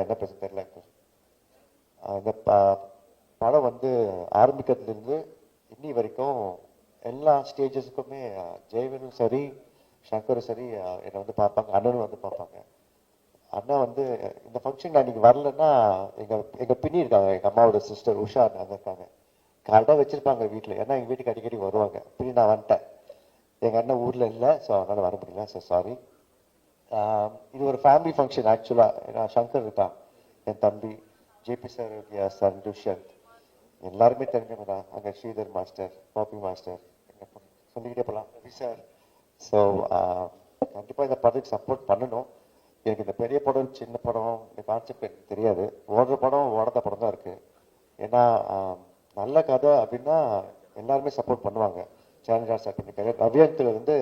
என்ன பேச தெரியல. அந்த படம் வந்து ஆரம்பிக்கிறதுலேருந்து இன்னி வரைக்கும் எல்லா ஸ்டேஜஸ்க்குமே ஜெயவேலும் சரி, சங்கரும் சரி என்னை வந்து பார்ப்பாங்க, அண்ணனும் வந்து பார்ப்பாங்க. அண்ணா வந்து இந்த ஃபங்க்ஷன் அன்னைக்கு வரலன்னா எங்க பின்னி இருக்காங்க, எங்க அம்மாவோட சிஸ்டர் உஷா அங்கே இருக்காங்க, கடை வச்சிருப்பாங்க வீட்டில். ஏன்னா எங்கள் வீட்டுக்கு அடிக்கடி வருவாங்க. பின்னி நான் வந்துட்டேன், எங்கள் அண்ணன் ஊரில் இல்லை, ஸோ அதனால் வர முடியல, ஸோ சாரி. இது ஒரு ஃபேமிலி ஃபங்க்ஷன் ஆக்சுவலாக. நான் சங்கர் இருக்கான், என் தம்பி ஜேபி சார், சார் துஷ்யந்த், எல்லாருமே தெரிஞ்சவங்க தான். அங்கே ஸ்ரீதர் மாஸ்டர், பாப்பி மாஸ்டர், சொல்லிக்கிட்டே போகலாம், ரவி சார். ஸோ கண்டிப்பாக இந்த படத்துக்கு சப்போர்ட் பண்ணணும். எனக்கு இந்த பெரிய படம் சின்ன படம் இந்த கான்செப்ட் எனக்கு தெரியாது. ஓடுற படம் ஓடாத படம் தான் இருக்குது. ஏன்னா நல்ல கதை அப்படின்னா எல்லாருமே சப்போர்ட் பண்ணுவாங்க. சேலஞ்சார் சார் பண்ணியிருக்காரு. ரவியந்தில் வந்து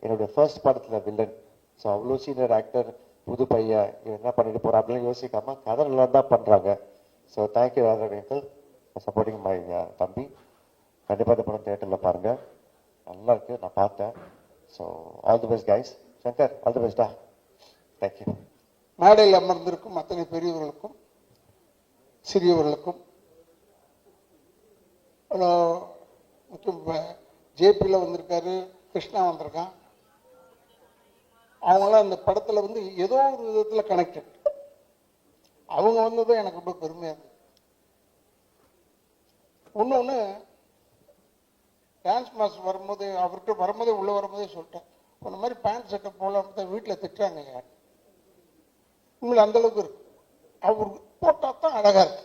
என்னுடைய ஃபர்ஸ்ட் படத்தில் வில்லன். ஸோ அவ்வளோ சீனியர் ஆக்டர், புது பையன், என்ன பண்ணிட்டு போகிறா அப்படின்னு யோசிக்காமல் கதை நல்லா தான் பண்ணுறாங்க. ஸோ தேங்க்யூ ரவியந்தில் சப்போர்ட்டிங் மை தம்பி. கண்டிப்பாக இந்த படம் தியேட்டரில் பாருங்கள், நல்லா இருக்குது, நான் பார்த்தேன். So all the best guys. Shankar, all the பெஸ்டா. தேங்க்யூ. மேடையில் அமர்ந்திருக்கும் அத்தனை பெரியவர்களுக்கும் சிறியவர்களுக்கும், ஜேபியில் வந்திருக்காரு, கிருஷ்ணா வந்திருக்கான், அவங்களாம் அந்த படத்தில் வந்து ஏதோ ஒரு விதத்தில் கனெக்டட். அவங்க வந்ததும் எனக்கு ரொம்ப பெருமையாக இருந்தது. ஒன்று டான்ஸ் மாஸ்டர் வரும்போது, அவர்கிட்ட வரும்போதே உள்ளே வரும்போதே சொல்லிட்டேன், இந்த மாதிரி பேண்ட் சட்டை போலாம் தான் வீட்டில் திட்டுறாங்க. யார் உண்மையில் அந்தளவுக்கு இருக்கு, அவர் போட்டால் தான் அழகாக இருக்கு.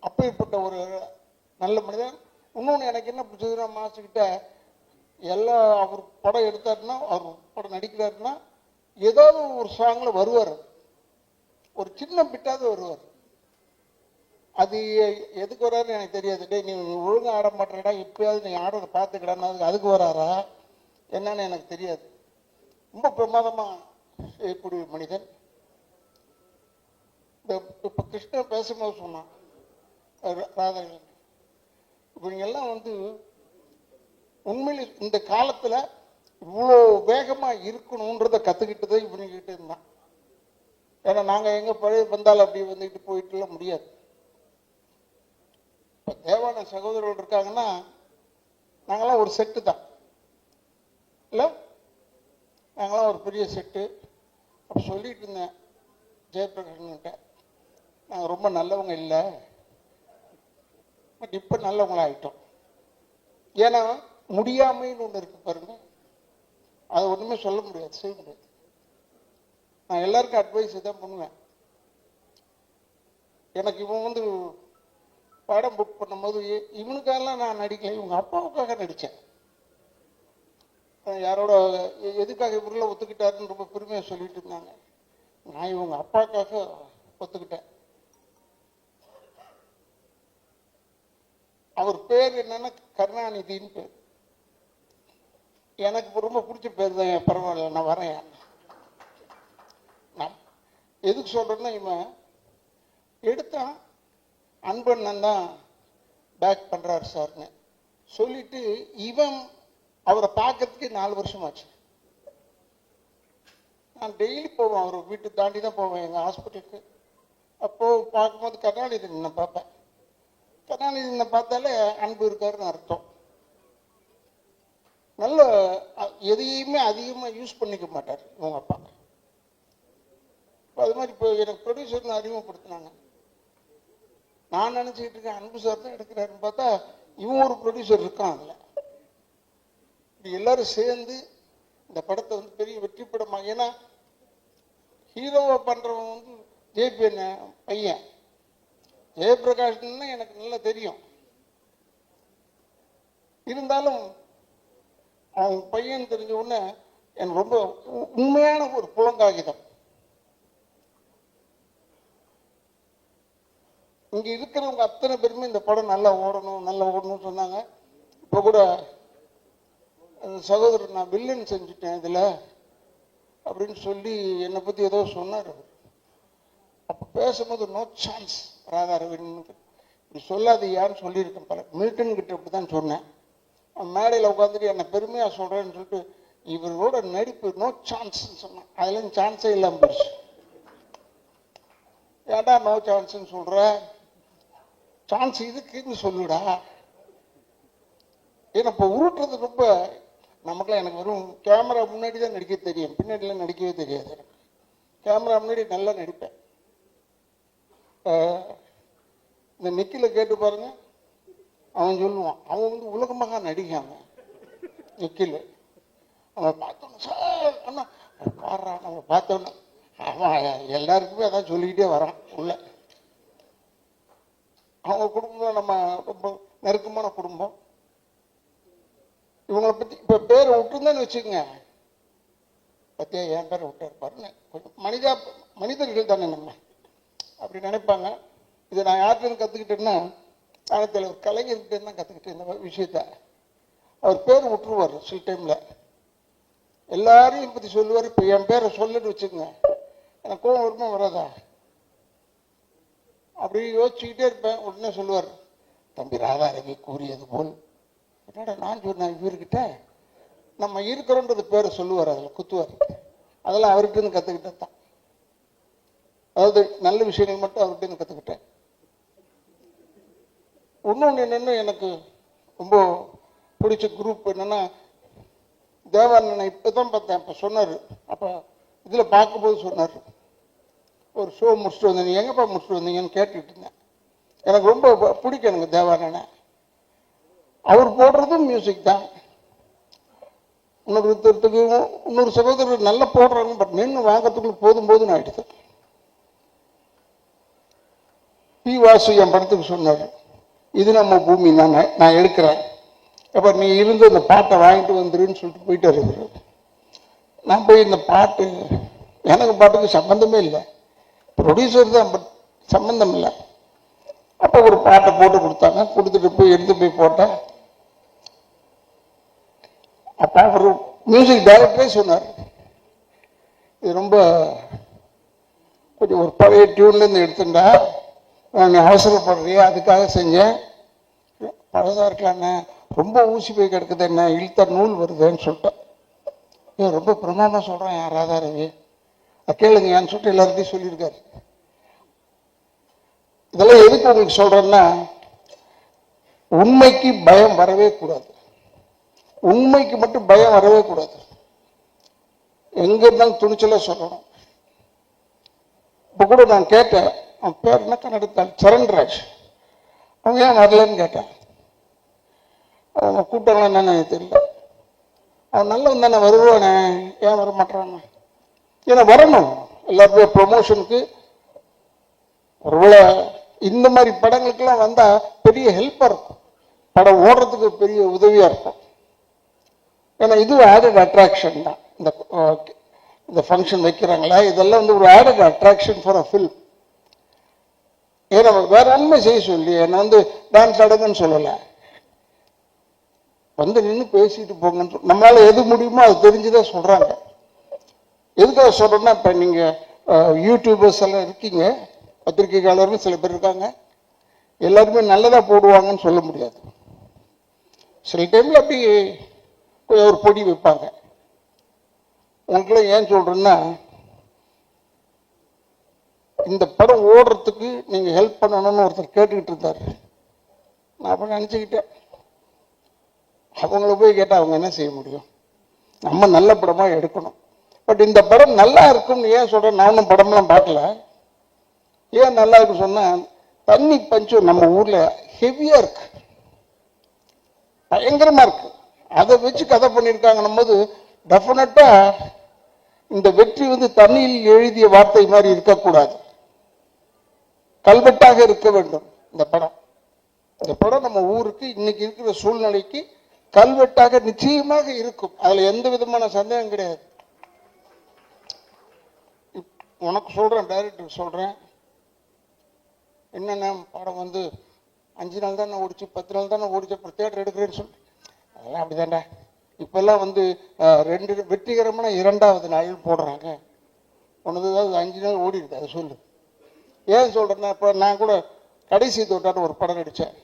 அப்பேற்பட்ட ஒரு நல்ல மனிதன். இன்னொன்று எனக்கு என்ன பிடிச்சதுன்னா, மாஸ்டர்கிட்ட எல்லா அவர் படம் எடுத்தாருன்னா, அவர் படம் நடிக்கிறாருன்னா ஏதாவது ஒரு சாங்கில் வருவார், ஒரு சின்ன பிட்டாவது வருவார். அது எதுக்கு வர்றாருன்னு எனக்கு தெரியாது. டே நீ ஒழுங்காக ஆட மாட்டேடா, எப்பயாவது நீ ஆடுறத பார்த்துக்கடான்னு அதுக்கு வராரா என்னன்னு எனக்கு தெரியாது. ரொம்ப பிரமாதமாக செய்யக்கூடிய மனிதன். இப்போ கிருஷ்ணன் பேசும்போது சொன்னான், ராதாகிருஷ்ணன், இவங்கெல்லாம் வந்து உண்மையில் இந்த காலத்தில் இவ்வளோ வேகமாக இருக்கணுன்றதை கற்றுக்கிட்டதே இவங்ககிட்ட இருந்தான். ஏன்னா நாங்கள் எங்கே பழைய வந்தாலும் அப்படி வந்துக்கிட்டு போயிட்டுலாம் முடியாது. இப்போ தேவான சகோதரர்கள் இருக்காங்கன்னா நாங்களாம் ஒரு செட்டு தான் இல்லை, நாங்களாம் ஒரு பெரிய செட்டு. அப்போ சொல்லிட்டு இருந்தேன் ஜெயபிரகாஷ்கிட்ட, நாங்கள் ரொம்ப நல்லவங்க இல்லை, பட் இப்போ நல்லவங்களா ஆகிட்டோம். ஏன்னா முடியாமைன்னு ஒன்று இருக்கு பாருங்க, அதை ஒன்றுமே சொல்ல முடியாது, செய்ய முடியாது. நான் எல்லாருக்கும் அட்வைஸ் தான் பண்ணுவேன். எனக்கு இவன் வந்து படம் புக் பண்ணும்போது இவனுக்காகலாம் நான் நடிக்கல, இவங்க அப்பாவுக்காக நடித்தேன். யாரோட எதுக்காக இவரெல்லாம் ஒத்துக்கிட்டாருன்னு ரொம்ப பெருமையாக சொல்லிட்டு இருந்தாங்க. நான் இவங்க அப்பாவுக்காக ஒத்துக்கிட்டேன். அவர் பேர் என்னன்னா கருணாநிதின்னு பேர். எனக்கு ரொம்ப பிடிச்ச பேர் தான். பரவாயில்ல, நான் வரேன். நான் எதுக்கு சொல்றேன்னா, இவன் எடுத்தான் அன்பண்ணன் தான் பேக் பண்றாரு சார்னு சொல்லிட்டு, இவன் அவரை பார்க்கறதுக்கு 4 வருஷம் ஆச்சு. நான் டெய்லி போவேன், அவர் வீட்டு தாண்டி தான் போவேன் எங்கள் ஹாஸ்பிட்டலுக்கு. அப்போ பார்க்கும்போது கருணாநிதி நான் பார்ப்பேன். கருணாநிதி பார்த்தாலே அன்பு இருக்காருன்னு அர்த்தம். நல்ல எதையுமே அதிகமாக யூஸ் பண்ணிக்க மாட்டார் இவங்க அப்பா. அது மாதிரி இப்போ எனக்கு ப்ரொடியூசர்னு அறிமுகப்படுத்தினாங்க. நான் நினச்சிக்கிட்டு இருக்கேன் அன்பு சார் தான் எடுக்கிறாருன்னு பார்த்தா இவன் ஒரு ப்ரொடியூசர் இருக்கான். அதில் இப்படி எல்லாரும் சேர்ந்து இந்த படத்தை வந்து பெரிய வெற்றி படமாக, ஏன்னா ஹீரோவை பண்ணுறவன் வந்து ஜேபி பையன் ஜெயபிரகாஷ்ன்னு எனக்கு நல்லா தெரியும். இருந்தாலும் அவன் பையன் தெரிஞ்ச உடனே எனக்கு ரொம்ப உண்மையான ஒரு புலங்காகிதம். இங்க இருக்கிறவங்க அத்தனை பேருமே இந்த படம் நல்லா ஓடணும்னு சொன்னாங்க. இப்போ கூட சகோதரர் நான் வில்லன் செஞ்சுட்டேன் இதுல அப்படின்னு சொல்லி என்னை பத்தி ஏதோ சொன்னார். அப்ப பேசும்போது நோ சான்ஸ் ராதாரவின் இப்படி சொல்லாதீயான்னு சொல்லியிருக்கேன். பல மில்டன் கிட்ட இப்படிதான் சொன்னேன். மேடையில் உட்காந்துட்டு என்னை பெருமையா சொல்றேன்னு சொல்லிட்டு இவரோட நடிப்பு நோ சான்ஸ் சொன்னேன். அதுல சான்ஸே இல்லாம போச்சு. ஏன்டா நோ சான்ஸ்ன்னு சொல்ற, சான்ஸ் இதுக்குன்னு சொல்லுடா. ஏன்னா இப்போ உருட்டுறது ரொம்ப நமக்குலாம், எனக்கு வெறும் கேமரா முன்னாடி தான் நடிக்க தெரியும், பின்னாடிலாம் நடிக்கவே தெரியாது எனக்கு. கேமரா முன்னாடி நல்லா நடிப்பேன். இந்த நிக்கில கேட்டு பாருங்க, அவன் சொல்லுவான், அவன் வந்து உலகமாக நடிக்காம நிக்கில். அவன் பார்த்தோன்னு சார் அண்ணா பாடுறான், நம்ம பார்த்தோன்னு அவன் எல்லாருக்குமே அதான் சொல்லிக்கிட்டே வரான் உள்ள. அவங்க குடும்பம் நம்ம ரொம்ப நெருக்கமான குடும்பம். இவங்களை பத்தி இப்ப பேரை விட்டுருந்தேன்னு வச்சுக்கோங்க, பத்தியா என் பேரை விட்டாரு பாருங்க, கொஞ்சம் மனிதர்கள் தானே நம்ம அப்படி நினைப்பாங்க. இதை நான் யார்கிட்ட கத்துக்கிட்டேன்னா, காலத்தில் ஒரு கலைஞர்கிட்ட தான் கத்துக்கிட்டேன் இந்த விஷயத்த. அவர் பேர் விட்டுருவார் சில டைம்ல, எல்லாரையும் பத்தி சொல்லுவார். இப்ப என் பேரை சொல்லுன்னு வச்சுக்கோங்க, எனக்கு கோவம் வருமா வராதா? அப்படி யோசிச்சுக்கிட்டே இருப்பேன். உடனே சொல்லுவார், தம்பி ராதாரவி கூறியது போல். என்னடா நான் சொன்னேன் இவர்கிட்ட, நம்ம இருக்கிறோன்றது பேரை சொல்லுவார், அதில் குத்துவார். அதெல்லாம் அவர்கிட்ட இருந்து கத்துக்கிட்டேன் தான். அதாவது நல்ல விஷயங்கள் மட்டும் அவர்கிட்ட இருந்து கத்துக்கிட்டேன். இன்னொன்று என்னன்னு எனக்கு ரொம்ப பிடிச்ச குரூப் என்னன்னா, தேவானனை இப்பதான் பார்த்தேன். அப்ப சொன்னாரு, அப்ப இதுல பார்க்கும்போது சொன்னார், ஒரு ஷோ முடிச்சுட்டு வந்தேன், நீ எங்கப்பா முடிச்சுட்டு வந்தீங்கன்னு கேட்டுட்டு இருந்தேன். எனக்கு ரொம்ப பிடிக்கும் எனக்கு தேவானனை. அவர் போடுறதும் மியூசிக் தான். இன்னொரு சகோதரர் நல்லா போடுறாங்க, பட் நின்று வாங்கறதுக்குள்ள போதும் போதுன்னு ஆயிடுது. பி வாசு என் படத்துக்கு சொன்னார், இது நம்ம பூமி தானே, நான் எடுக்கிறேன், அப்ப நீ இருந்து இந்த பாட்டை வாங்கிட்டு வந்துருன்னு சொல்லிட்டு போயிட்டு வருகிறார். நான் போய் இந்த பாட்டு, எனக்கு பாட்டுக்கு சம்பந்தமே இல்லை, ப்ரொடியூசர் தான், பட் சம்பந்தம் இல்லை. அப்போ ஒரு பாட்டை போட்டு கொடுத்தாங்க, கொடுத்துட்டு போய் எடுத்து போய் போட்டேன். அப்போ அவர் மியூசிக் டைரக்டரே சொன்னார், இது ரொம்ப கொஞ்சம் ஒரு பழைய டியூன்ல இருந்து எடுத்துட்டா, நீ அவசரப்படுறிய, அதுக்காக செஞ்சேன். பழசா இருக்கலாண்ணே, ரொம்ப ஊசி போய் கிடக்குது, என்ன இழுத்த நூல் வருதுன்னு சொல்லிட்டேன். ரொம்ப பிரமாதமா சொல்றேன் என் ராதாரவி, கேளுங்க ஏன்னு சொல்லிட்டு எல்லாருக்கையும் சொல்லியிருக்காரு. இதெல்லாம் எதுக்கு உங்களுக்கு சொல்றேன்னா, உண்மைக்கு பயம் வரவே கூடாது. உண்மைக்கு மட்டும் பயம் வரவே கூடாது. எங்க இருந்தாலும் துணிச்சலா சொல்லணும். இப்ப கூட நான் கேட்டேன், அவன் பேர் என்ன கன்னடத்தால், சரண்ராஜ், அவங்க ஏன் வரலன்னு கேட்டேன். அவங்க கூட்டம்லாம் என்னன்னு தெரியல. அவன் நல்லவன் தானே, வருவானே, ஏன் வர மாட்டான்? ஏன்னா வரணும், எல்லாருமே ப்ரொமோஷனுக்கு. ஒருவேளை இந்த மாதிரி படங்களுக்கெல்லாம் வந்தா பெரிய ஹெல்ப்பா இருக்கும், படம் ஓடுறதுக்கு பெரிய உதவியா இருக்கும். ஏன்னா இது ஆடட் அட்ராக்ஷன் தான். இந்த ஃபங்க்ஷன் வைக்கிறாங்களா, இதெல்லாம் வந்து ஒரு added attraction for a film. ஏன்னா வேற ஒண்ணுமே செய்ய சொல்லி, என்ன வந்து டான்ஸ் ஆடுங்கன்னு சொல்லல, வந்து நின்று பேசிட்டு போங்கன்னு. நம்மளால எது முடியுமோ அது தெரிஞ்சுதான் சொல்றாங்க. எதுக்காக சொல்றேன்னா, இப்ப நீங்க யூடியூபர்ஸ் எல்லாம் இருக்கீங்க, பத்திரிகையாளர்கள் சில பேர் இருக்காங்க, எல்லாருமே நல்லதா போடுவாங்கன்னு சொல்ல முடியாது. சில டைம்ல அப்படி ஒரு பொடி வைப்பாங்க. உங்களுக்குலாம் ஏன் சொல்றேன்னா, இந்த படம் ஓடுறதுக்கு நீங்க ஹெல்ப் பண்ணணும்னு ஒருத்தர் கேட்டுக்கிட்டு இருந்தாரு. நான் அப்ப நினைச்சுக்கிட்டேன், அவங்கள போய் கேட்டா அவங்க என்ன செய்ய முடியும், நம்ம நல்ல படமா எடுக்கணும். பட் இந்த படம் நல்லா இருக்குன்னு ஏன் சொல்றேன், நானும் படம்லாம் பார்க்கல. ஏன் நல்லா இருக்கு சொன்னா, தண்ணி பஞ்சம் நம்ம ஊர்ல ஹெவியா இருக்கு, பயங்கரமா இருக்கு. அதை வச்சு கதை பண்ணியிருக்காங்கன்னும் போது டெஃபினட்டா இந்த வெற்றி வந்து தண்ணியில் எழுதிய வார்த்தை மாதிரி இருக்கக்கூடாது, கல்வெட்டாக இருக்க வேண்டும். இந்த படம் நம்ம ஊருக்கு இன்னைக்கு இருக்கிற சூழ்நிலைக்கு கல்வெட்டாக நிச்சயமாக இருக்கும், அதுல எந்த விதமான சந்தேகம் கிடையாது. உனக்கு சொல்றேன், டைரக்டர் சொல்றேன், என்னென்ன படம் வந்து 5 நாள் தானே ஓடிச்சு, 10 நாள் தானே ஓடிச்சு, அப்புறம் தேட்டர் எடுக்கிறேன்னு சொல்லி, அதெல்லாம் அப்படிதான்டா. இப்பெல்லாம் வந்து வெற்றிகரமான 2வது நாள் போடுறாங்க. உனது 5 நாள் ஓடிடுது, அதை சொல்லு. ஏன் சொல்றேன்னா, இப்ப நான் கூட கடைசி தோட்டான்னு ஒரு படம் நடிச்சேன்,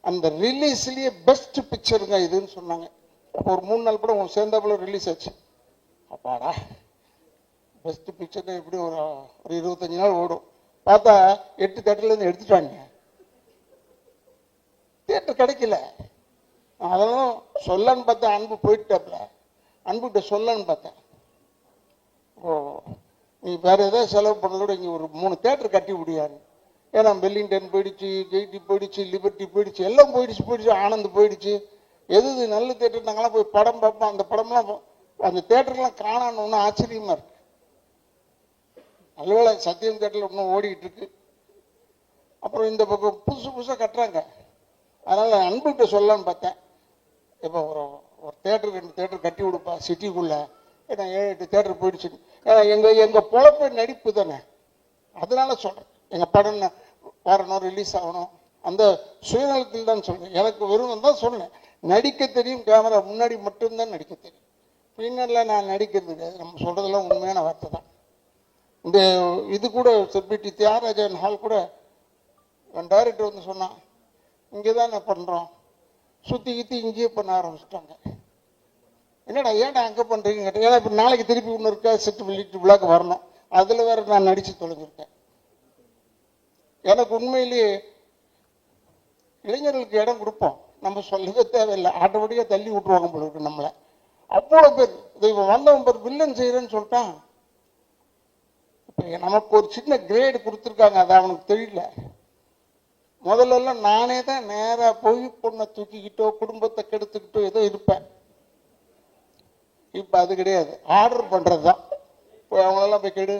அந்த ரிலீஸ்லயே பெஸ்ட் பிக்சருங்க இதுன்னு சொன்னாங்க. அப்போ ஒரு 3 நாள் படம் சேர்ந்தாப்புல ரிலீஸ் ஆச்சு. அப்பாடா, பெஸ்ட் பிக்சர் எப்படி ஒரு 25 நாள் ஓடும். பார்த்தா 8 தேட்டர்லேருந்து எடுத்துட்டாங்க, தேட்டர் கிடைக்கல. அதெல்லாம் சொல்லன்னு பார்த்தேன், அன்பு போயிட்டாப்ல, அன்புகிட்ட சொல்லன்னு பார்த்தேன், ஓ நீ வேற ஏதாவது செலவு பண்ணதோட இங்கே ஒரு 3 தேட்டர் கட்டி விடியாரு. ஏன்னா வெல்லிங்டன் போயிடுச்சு, ஜெய்டி போயிடுச்சு, லிபர்ட்டி போயிடுச்சு, எல்லாம் போயிடுச்சு, ஆனந்த் போயிடுச்சு. எது நல்ல தேட்டர் நாங்களாம் போய் படம் பார்ப்போம். அந்த படம்லாம் அந்த தேட்டர்லாம் காணான்னு ஆச்சரியமா இருக்கு. நல்லவேளை சத்தியம் தேட்டரில் இன்னும் ஓடிக்கிட்டு இருக்கு. அப்புறம் இந்த பக்கம் புதுசாக கட்டுறாங்க. அதனால அன்புகிட்ட சொல்லலான்னு பார்த்தேன், இப்போ ஒரு தேட்டர் 2 தேட்டர் கட்டி விடுப்பா சிட்டிக்குள்ள. ஏன்னா 7-8 தேட்டர் போயிடுச்சு. ஏன்னா எங்க பொழப்பு நடிப்பு தானே, அதனால சொல்றேன். எங்க படம் வரணும், ரிலீஸ் ஆகணும், அந்த சுயநலத்தில் தான் சொல்றேன். எனக்கு வெறும் தான் சொன்னேன், நடிக்க தெரியும், கேமரா முன்னாடி மட்டும்தான் நடிக்க தெரியும், பின்னரில் நான் நடிக்கிறது கிடையாது. நம்ம சொல்றதெல்லாம் உண்மையான வார்த்தை தான். இந்த இது கூட செப்பிட்டி தியாகராஜன் ஹால் கூட என் டைரக்டர் வந்து சொன்னான், இங்கே தான் பண்ணுறோம், சுற்றி கித்தி இங்கேயே பண்ண ஆரம்பிச்சிட்டாங்க. என்னடா ஏன்டா அங்கே பண்ணுறீங்க கேட்டேன். ஏன்னா இப்போ நாளைக்கு திருப்பி ஒன்று இருக்கா செட்டு வெளியிட்டு விழாக்கு வரணும், அதில் வேற நான் நடித்து தொலைஞ்சிருக்கேன். எனக்கு உண்மையிலேயே இளைஞர்களுக்கு இடம் கொடுப்போம், நம்ம சொல்லவே தேவையில்லை, ஆட்டோமேட்டிக்காக தள்ளி விட்டுருவாங்க போல இருக்கு நம்மளை. அவ்வளோ பேர் இப்போ வந்தவன் பேர் வில்லன் செய்கிறேன்னு சொல்லிட்டான். இப்போ நமக்கு ஒரு சின்ன கிரேடு கொடுத்துருக்காங்க, அது அவனுக்கு தெரியல. முதல்ல நானே தான் நேராக போய் பொண்ணை தூக்கிக்கிட்டோ குடும்பத்தை கெடுத்துக்கிட்டோ ஏதோ இருப்பேன். இப்போ அது கிடையாது, ஆர்டர் பண்ணுறது தான். போய் அவங்களெல்லாம் போய் கெடு,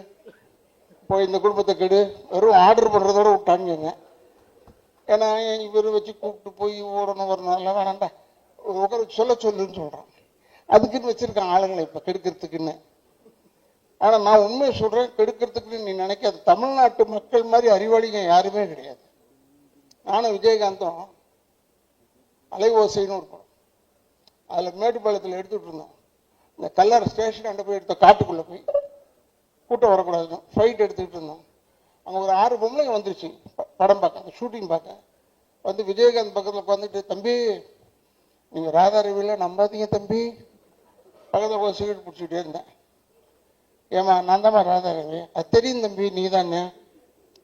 போய் இந்த குடும்பத்தை கெடு, வெறும் ஆர்டர் பண்ணுறதோட விட்டாங்க. ஏன்னா இவர் வச்சு கூப்பிட்டு போய் ஓடணும் வரணும் எல்லாம் வேணாண்டா, உட்கார சொல்லுன்னு சொல்கிறான். அதுக்குன்னு வச்சுருக்கான் ஆளுங்களை இப்போ கெடுக்கிறதுக்குன்னு. ஆனால் நான் உண்மையை சொல்கிறேன், கெடுக்கிறதுக்குன்னு நீ நினைக்காது. தமிழ்நாட்டு மக்கள் மாதிரி அறிவாளிங்க யாருமே கிடையாது. நானும் விஜயகாந்தும் அலைவோசைன்னு ஒரு படம், அதில் மேட்டுப்பாளையத்தில் எடுத்துகிட்டு இருந்தோம். இந்த கல்லர் ஸ்டேஷன் அண்டை போய் எடுத்த காட்டுக்குள்ளே போய் கூட்டம் வரக்கூடாதுன்னு ஃபைட் எடுத்துக்கிட்டு இருந்தோம். அங்கே ஒரு 6 பொம்பளைங்க வந்துருச்சு படம் பார்க்க, ஷூட்டிங் பார்க்க. வந்து விஜயகாந்த் பக்கத்தில் உட்காந்துட்டு, தம்பி நீங்கள் ராதாரவியில் நம்பாதீங்க தம்பி, பக்கத்தில் போய் சிகரெட் பிடிச்சிக்கிட்டே இருந்தேன். ஏமா நான் தான்மா ராதாரவி, அது தெரியும் தம்பி, நீ தானே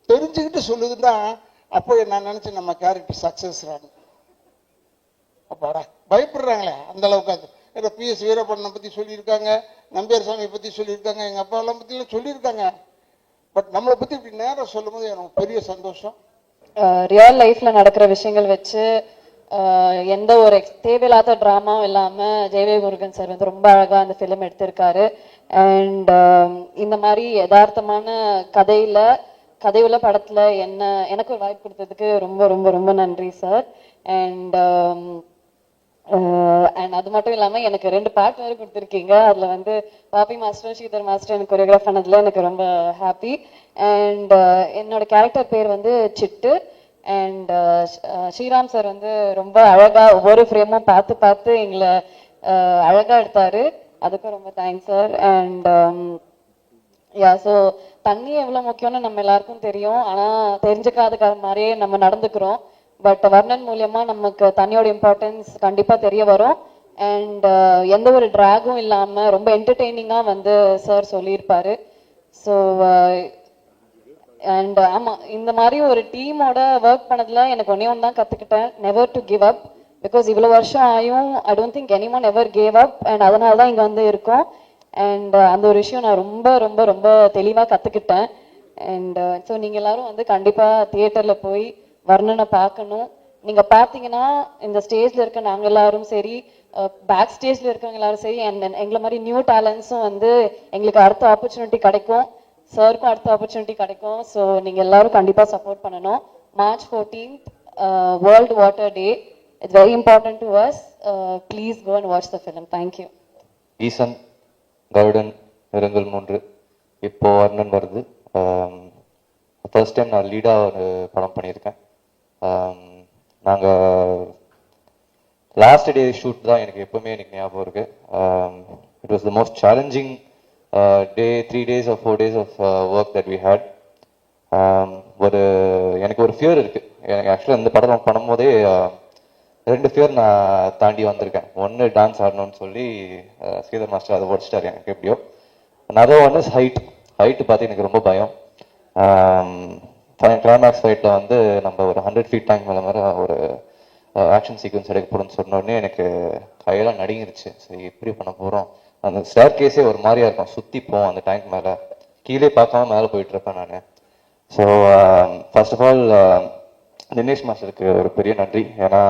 தெரிஞ்சுக்கிட்டு சொல்லுதுன்னா அப்போ நான் நினச்சேன் நம்ம கேரக்டர் சக்ஸஸ் ஆகும். அப்பாடா பயப்படுறாங்களே அந்த அளவுக்கு. அது ஏன்னா PS வீரப்பண்ணனை பற்றி சொல்லியிருக்காங்க, நம்பியார் சாமியை பற்றி சொல்லியிருக்காங்க, எங்கள் அப்பாவெல்லாம் பற்றிலாம் சொல்லியிருக்காங்க. பட் நம்மளை பற்றி இப்படி நேரம் சொல்லும் போது எனக்கு பெரிய சந்தோஷம். ரியல் லைஃப்ல நடக்கிற விஷயங்கள் வச்சு எந்த ஒரு தேவையில்லாத ட்ராமாவும் இல்லாம ஜெயவே முருகன் சார் வந்து ரொம்ப அழகா அந்த ஃபிலிம் எடுத்திருக்காரு. அண்ட் இந்த மாதிரி யதார்த்தமான கதையுள்ள படத்துல எனக்கு ஒரு வாய்ப்பு கொடுத்ததுக்கு ரொம்ப ரொம்ப ரொம்ப நன்றி சார். அண்ட் அது மட்டும் இல்லாம எனக்கு 2 பாட்டு வேறு கொடுத்துருக்கீங்க. அதுல வந்து பாப்பி மாஸ்டர் ஸ்ரீதர் மாஸ்டர் எனக்கு கொரியோகிராஃப் பண்ணதுல எனக்கு ரொம்ப ஹாப்பி. அண்ட் என்னோட கேரக்டர் பேர் வந்து சிட்டு. அண்ட் ஸ்ரீராம் சார் வந்து ரொம்ப அழகா ஒவ்வொரு ஃப்ரேமும் பார்த்து எங்களை அழகா எடுத்தாரு, அதுக்கும் ரொம்ப தேங்க்ஸ் சார். அண்ட் ஸோ தண்ணி எவ்வளவு முக்கியம்னு நம்ம எல்லாருக்கும் தெரியும், ஆனா தெரிஞ்சுக்காத மாதிரியே நம்ம நடந்துக்கிறோம். பட் வர்ணன் மூலியமா நமக்கு தண்ணியோட இம்பார்ட்டன்ஸ் கண்டிப்பா தெரிய வரும். அண்ட் எந்த ஒரு டிராகும் இல்லாம ரொம்ப என்டர்டெய்னிங்கா வந்து சார் சொல்லியிருப்பாரு. ஸோ அண்ட் ஆமா, இந்த மாதிரி ஒரு டீமோட ஒர்க் பண்ணதுல எனக்கு ஒன்னே ஒன்று தான் கத்துக்கிட்டேன், never to give up. Because இவ்வளவு வருஷம் ஆயும் I don't think anyone ever gave up. And அதனால தான் இங்க வந்து இருக்கோம். அண்ட் அந்த ஒரு விஷயம் நான் ரொம்ப ரொம்ப ரொம்ப தெளிவா கத்துக்கிட்டேன். அண்ட் ஸோ நீங்க எல்லாரும் வந்து கண்டிப்பா தியேட்டர்ல போய் வர்ணனை பார்க்கணும். நீங்க பார்த்தீங்கன்னா இந்த ஸ்டேஜ்ல இருக்க நாங்க எல்லாரும் சரி, பேக் ஸ்டேஜ்ல இருக்கவங்க எல்லாரும் சரி, அண்ட் எங்களை மாதிரி நியூ டேலண்ட்ஸும் வந்து எங்களுக்கு அடுத்த ஆப்பர்ச்சுனிட்டி கிடைக்கும், சாருக்கும் அடுத்த ஆப்பர்ச்சுனிட்டி கிடைக்கும். ஸோ நீங்க எல்லாரும் கண்டிப்பா சப்போர்ட் பண்ணணும். March 14th world water day. It's very important to us. Please go and watch the film. Thank you. Eesan, Garudan, Nirangal 3 இப்போ வர்ணன் வருது. ஃபர்ஸ்ட் டைம் நான் லீடாக ஒரு படம் பண்ணியிருக்கேன். நாங்கள் லாஸ்ட் டே ஷூட் தான் எனக்கு எப்பவுமே எனக்கு ஞாபகம் இருக்கு. It was the most challenging day. 3 days or 4 days of work that we had. எனக்கு ஒரு ஃபியர் இருக்கு. எனக்கு ஆக்சுவலாக இந்த படம் பண்ணும்போதே 2 ஃபியர் நான் தாண்டி வந்திருக்கேன். ஒன்று டான்ஸ் ஆடணும்னு சொல்லி ஸ்ரீதர் மாஸ்டர் அதை உடச்சிட்டாரு எனக்கு எப்படியோ. அதர் ஒன் இஸ் ஹைட்டு பார்த்து எனக்கு ரொம்ப பயம். கிளைமேக்ஸ் ஃபைட்டில் வந்து நம்ம ஒரு 100 feet டேங்க் மேலே மாதிரி ஒரு ஆக்ஷன் சீக்வன்ஸ் எடுக்க போகிறோம்னு சொன்ன உடனே எனக்கு கையெல்லாம் நடுங்கிருச்சு. சரி எப்படி பண்ண போகிறோம், அந்த ஸ்டேர் கேஸே ஒரு மாதிரியா இருக்கும், சுற்றி போவோம் அந்த டேங்க் மேலே, கீழே பார்க்காம மேலே போயிட்டு இருப்பேன் நான். So first of all Dinesh மாஸ்டருக்கு ஒரு பெரிய நன்றி. ஏன்னா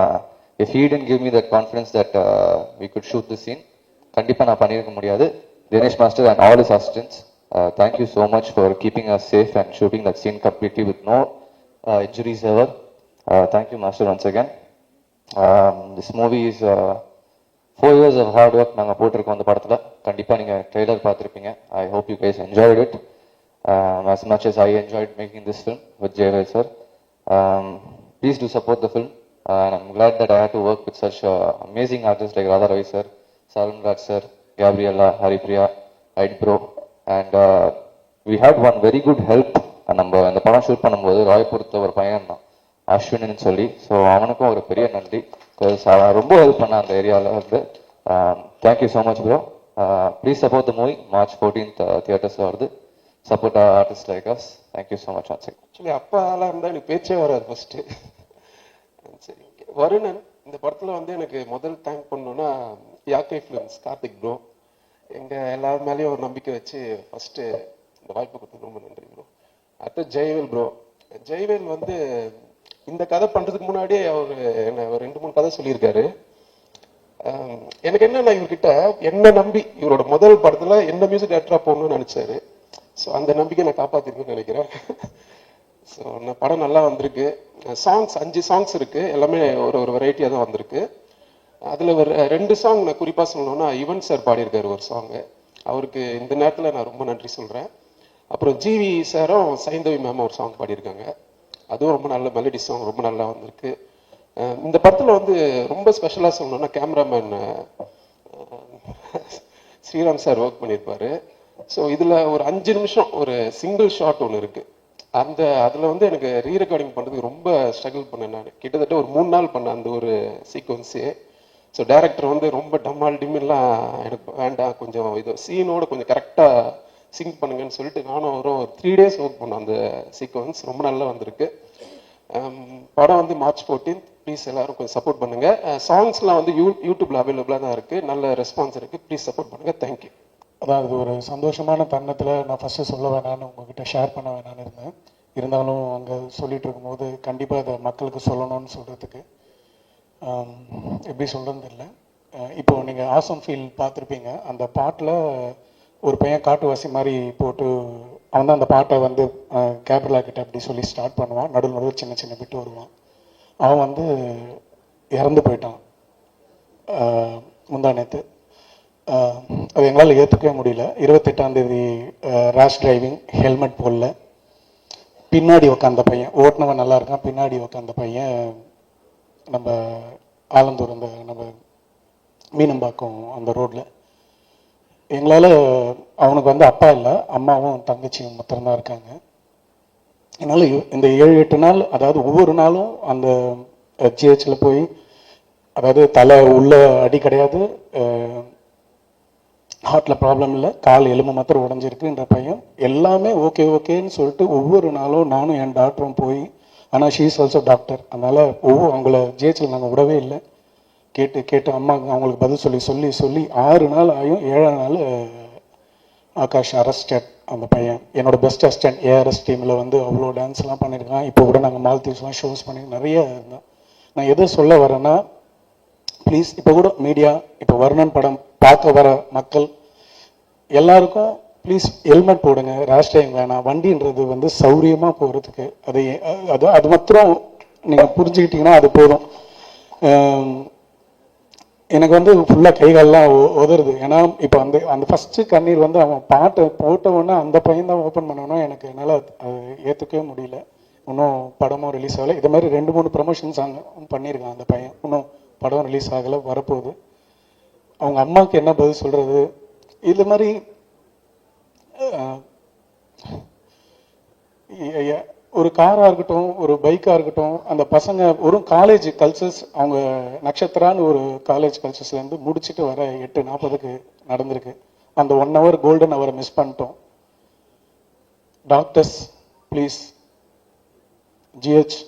if he didn't give me that confidence that we could shoot this scene, கண்டிப்பாக நான் பண்ணியிருக்க முடியாது. Dinesh master and all his assistants, thank you so much for keeping us safe and shooting that scene completely with no injuries ever. Thank you master once again. This movie is 4 years of hard work நாங்கள் போட்டிருக்கோம் அந்த படத்தில். கண்டிப்பாக நீங்கள் trailer பார்த்துருப்பீங்க. I hope you guys enjoyed it as much as I enjoyed making this film with Jayvel sir. Please do support the film, and I'm glad that I had to work with such amazing artists like Radha Ravi sir, Salman Raj sir, Gabriella, Haripriya, Ed bro, and we had one very good help. நம்ம அந்த படம் shoot பண்ணும்போது ராய்புரத்தில் ஒரு பையன் தான் அஸ்வின்னு சொல்லி, so அவனுக்கும் ஒரு பெரிய நன்றி. அவன் ரொம்ப ஹெல்ப் பண்ணான் அந்த ஏரியாவில் வந்து. Thank you so much bro. Please support the movie. March 14th தியேட்டர்ஸில் வருது. Support artist like us. Thank you so much once. Actually அப்பாலாம் இருந்தால் எனக்கு பேச்சே வராது ஃபர்ஸ்ட்டு. சரி, வருணன் இந்த படத்தில் வந்து எனக்கு முதல் தேங்க் பண்ணணுன்னா யாக்கை ஃபிலிம்ஸ் கார்த்திக் ப்ரோ, எங்கள் எல்லார் மேலேயும் ஒரு நம்பிக்கை வச்சு ஃபர்ஸ்ட்டு இந்த வாய்ப்பு கொடுத்து ரொம்ப நன்றி ப்ரோ. அடுத்து ஜெய்வேல் ப்ரோ. ஜெய்வேல் வந்து இந்த கதை பண்றதுக்கு முன்னாடியே அவர் என்ன ஒரு 2-3 கதை சொல்லியிருக்காரு. எனக்கு என்னன்னா இவர்கிட்ட என்ன நம்பி இவரோட முதல் படத்துல என்ன மியூசிக் டேரக்டரா போகணும்னு நினைச்சாரு. ஸோ அந்த நம்பிக்கை நான் காப்பாத்திருக்கேன்னு நினைக்கிறேன். ஸோ படம் நல்லா வந்திருக்கு. சாங்ஸ் 5 சாங்ஸ் இருக்கு, எல்லாமே ஒரு வெரைட்டியா தான் வந்திருக்கு. அதுல ஒரு 2 சாங் நான் குறிப்பா சொல்லணும்னா யுவன் சார் பாடியிருக்காரு ஒரு சாங்கு, அவருக்கு இந்த நேரத்தில் நான் ரொம்ப நன்றி சொல்றேன். அப்புறம் ஜிவி சாரும் சைந்தவி மேம் ஒரு சாங் பாடியிருக்காங்க, அதுவும் ரொம்ப நல்ல மெலடி சாங், ரொம்ப நல்லா வந்திருக்கு. இந்த படத்தில் வந்து ரொம்ப ஸ்பெஷலாக சொல்லணும்னா கேமராமேன் ஸ்ரீராம் சார் ஒர்க் பண்ணியிருப்பாரு. ஸோ இதில் ஒரு 5 நிமிஷம் ஒரு சிங்கிள் ஷாட் ஒன்று இருக்கு. அதில் வந்து எனக்கு ரீ ரெக்கார்டிங் பண்ணுறதுக்கு ரொம்ப ஸ்ட்ரகிள் பண்ணேன் நான். கிட்டத்தட்ட ஒரு 3 நாள் பண்ணேன் அந்த ஒரு சீக்வன்ஸே. ஸோ டைரக்டர் வந்து ரொம்ப டம்மால் டிம்மெல்லாம் எனக்கு வேண்டாம், கொஞ்சம் இது சீனோட கொஞ்சம் கரெக்டாக சிங்க் பண்ணுங்கன்னு சொல்லிட்டு நானும் ஒரு 3 days ஒர்க் பண்ணோம் அந்த சீக்வன்ஸ். ரொம்ப நல்லா வந்திருக்கு. படம் வந்து March 14th. ப்ளீஸ் எல்லாரும் கொஞ்சம் சப்போர்ட் பண்ணுங்க. சாங்ஸ்லாம் வந்து யூடியூப்ல அவைலபிளாக தான் இருக்கு, நல்ல ரெஸ்பான்ஸ் இருக்கு. ப்ளீஸ் சப்போர்ட் பண்ணுங்க. தேங்க்யூ. அதாவது ஒரு சந்தோஷமான தருணத்தில் நான் ஃபஸ்ட்டு சொல்ல வேணான்னு உங்ககிட்ட ஷேர் பண்ண வேணான்னு இருந்தேன். இருந்தாலும் அங்கே சொல்லிட்டு இருக்கும்போது கண்டிப்பாக அதை மக்களுக்கு சொல்லணும்னு சொல்கிறதுக்கு எப்படி சொல்கிறதுன்னு தெரியல. இப்போ நீங்கள் ஆசம் ஃபீல் பார்த்துருப்பீங்க. அந்த பாட்டில் ஒரு பையன் காட்டுவாசி மாதிரி போட்டு அவன் தான் அந்த பாட்டை வந்து கேப்ரலா கிட்ட அப்படி சொல்லி ஸ்டார்ட் பண்ணுவான். நடுவில் சின்ன சின்ன விட்டு வருவான். அவன் வந்து இறந்து போயிட்டான் முந்தா நேற்று. அது எங்களால் ஏற்றுக்கவே முடியல. 28ஆம் தேதி ரேஷ் டிரைவிங், ஹெல்மெட் போடல, பின்னாடி உக்காந்த பையன், ஓட்டுனவன் நல்லா இருக்கான், பின்னாடி உக்காந்த பையன் நம்ம ஆலந்தூர் அந்த நம்ம மீனம்பாக்கம் அந்த ரோட்டில். எங்களால் அவனுக்கு வந்து அப்பா இல்லை, அம்மாவும் தங்கச்சியும் மாத்திரம்தான் இருக்காங்க. என்னால் இந்த 7-8 நாள், அதாவது ஒவ்வொரு நாளும் அந்த ஜிஹெச்சில் போய், அதாவது தலை உள்ள அடி கிடையாது, ஹார்ட்டில் ப்ராப்ளம் இல்லை, கால் எலும்பு மாத்திரம் உடஞ்சிருக்குன்ற பையன். எல்லாமே ஓகே ஓகேன்னு சொல்லிட்டு ஒவ்வொரு நாளும் நானும் என் டாக்டரும் போய், ஆனால் ஷீ இஸ் ஆல்சோ டாக்டர், அதனால் அவங்கள ஜிஹெச்சில் நாங்கள் விடவே இல்லை. கேட்டு அம்மா அவங்களுக்கு பதில் சொல்லி 6 நாள் ஆகும். 7ஆம் நாள் ஆகாஷ் அரெஸ்டட். அந்த பையன் என்னோட பெஸ்ட் அசிஸ்டன்ட். ஏஆர்எஸ் டீமில் வந்து அவ்வளோ டான்ஸ்லாம் பண்ணியிருக்கான். இப்போ கூட நாங்கள் மால்தீவ்ஸ்லாம் ஷோஸ் பண்ணி நிறைய இருந்தோம். நான் எதை சொல்ல வரேன்னா, ப்ளீஸ் இப்போ கூட மீடியா, இப்போ வருணன் படம் பார்க்க வர மக்கள் எல்லாருக்கும் ப்ளீஸ் ஹெல்மெட் போடுங்க, ரேஷ் டிரைவிங் வேணாம். வண்டின்றது வந்து சௌரியமாக போகிறதுக்கு அது மாத்திரம் நீங்கள் புரிஞ்சுக்கிட்டீங்கன்னா அது போதும். எனக்கு வந்து ஃபுல்லாக கைகாலெலாம் உதறுது. ஏன்னா இப்போ அந்த ஃபஸ்ட்டு கண்ணீர் வந்து அவன் பாட்டை போட்டவுடனே அந்த பையன் தான் ஓப்பன் பண்ணணும். எனக்கு என்னால் அது ஏற்றுக்கவே முடியல. இன்னும் படமும் ரிலீஸ் ஆகலை. இது மாதிரி 2-3 ப்ரமோஷன்ஸ் அங்கே பண்ணியிருக்கான் அந்த பையன். இன்னும் படம் ரிலீஸ் ஆகலை, வரப்போகுது. அவங்க அம்மாவுக்கு என்ன பதில் சொல்கிறது? இது மாதிரி ஒரு காராக இருக்கட்டும், ஒரு பைக்காக இருக்கட்டும், அந்த பசங்க ஒரு காலேஜ் கல்ச்சர்ஸ், அவங்க நட்சத்திரான்னு ஒரு காலேஜ் கல்ச்சர்ஸ்லேருந்து முடிச்சுட்டு வர 8:40க்கு நடந்திருக்கு. அந்த 1 hour கோல்டன் ஹவரை மிஸ் பண்ணிட்டோம். டாக்டர்ஸ் ப்ளீஸ் ஜிஹெச்,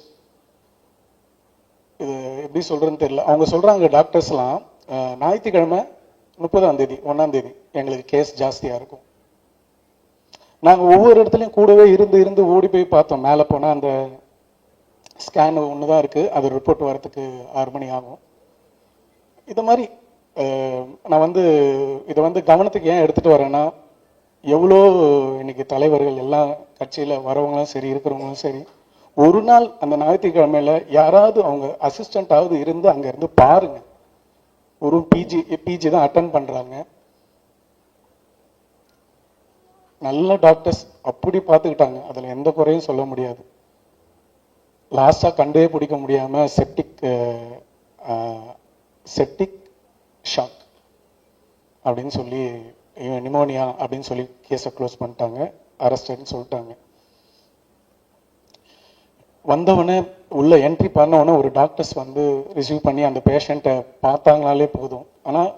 இது எப்படி சொல்றதுன்னு தெரியல. அவங்க சொல்றாங்க டாக்டர்ஸ்லாம் ஞாயிற்றுக்கிழமை 30ஆம் தேதி 1ஆம் தேதி எங்களுக்கு கேஸ் ஜாஸ்தியா இருக்கும். நாங்கள் ஒவ்வொரு இடத்துலையும் கூடவே இருந்து ஓடி போய் பார்த்தோம். மேலே போனால் அந்த ஸ்கேன் ஒன்று தான் இருக்குது, அது ரிப்போர்ட் வரத்துக்கு 6 மணி ஆகும். இது மாதிரி நான் இதை கவனத்துக்கு ஏன் எடுத்துகிட்டு வரேன்னா, எவ்வளோ இன்னைக்கு தலைவர்கள் எல்லாம் கட்சியில் வரவங்களும் சரி இருக்கிறவங்களும் சரி, ஒரு நாள் அந்த ஞாயிற்றுக்கிழமையில யாராவது அவங்க அசிஸ்டண்ட்டாவது இருந்து அங்கே இருந்து பாருங்க. ஒரு பிஜி தான் அட்டன் பண்ணுறாங்க, நல்ல டாக்டர்ஸ் அப்படி பார்த்துக்கிட்டாங்க, அதில் எந்த குறையும் சொல்ல முடியாது. லாஸ்ட்டாக கண்டே பிடிக்க முடியாமல் செப்டிக் ஷாக் அப்படின்னு சொல்லி நிமோனியா அப்படின்னு சொல்லி கேஸை க்ளோஸ் பண்ணிட்டாங்க, அரெஸ்டட்னு சொல்லிட்டாங்க. வந்தவொடனே உள்ள என்ட்ரி பண்ணவொடனே ஒரு டாக்டர்ஸ் ரிசீவ் பண்ணி அந்த பேஷண்ட்டை பார்த்தாங்கனாலே போதும். ஆனால்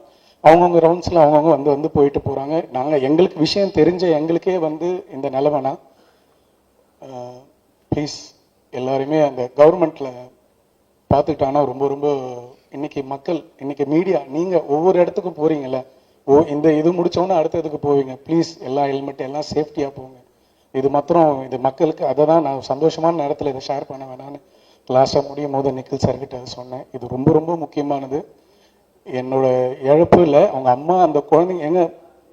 அவங்கவுங்க ரவுண்ட்ஸில் அவங்கவுங்க வந்து போயிட்டு போகிறாங்க. நாங்கள் எங்களுக்கு விஷயம் தெரிஞ்ச எங்களுக்கே இந்த நிலவனா, ப்ளீஸ் எல்லாருமே அந்த கவர்மெண்ட்டில் பார்த்துக்கிட்டாங்கன்னா ரொம்ப ரொம்ப இன்னைக்கு மக்கள், இன்னைக்கு மீடியா, நீங்கள் ஒவ்வொரு இடத்துக்கும் போகிறீங்கல்ல, இந்த இது முடித்தோன்னே அடுத்த இதுக்கு போவீங்க. ப்ளீஸ் எல்லா ஹெல்மெட் எல்லாம் சேஃப்டியாக போங்க. இது மக்களுக்கு அதை தான் நான் சந்தோஷமான நேரத்தில் இதை ஷேர் பண்ண வேணான்னு லாஸ்ட்டாக முடியும் போது நிக்கில் சார்கிட்ட சொன்னேன். இது ரொம்ப ரொம்ப முக்கியமானது. என்னோட இழப்பு இல்லை, அவங்க அம்மா அந்த குழந்தைங்க எங்க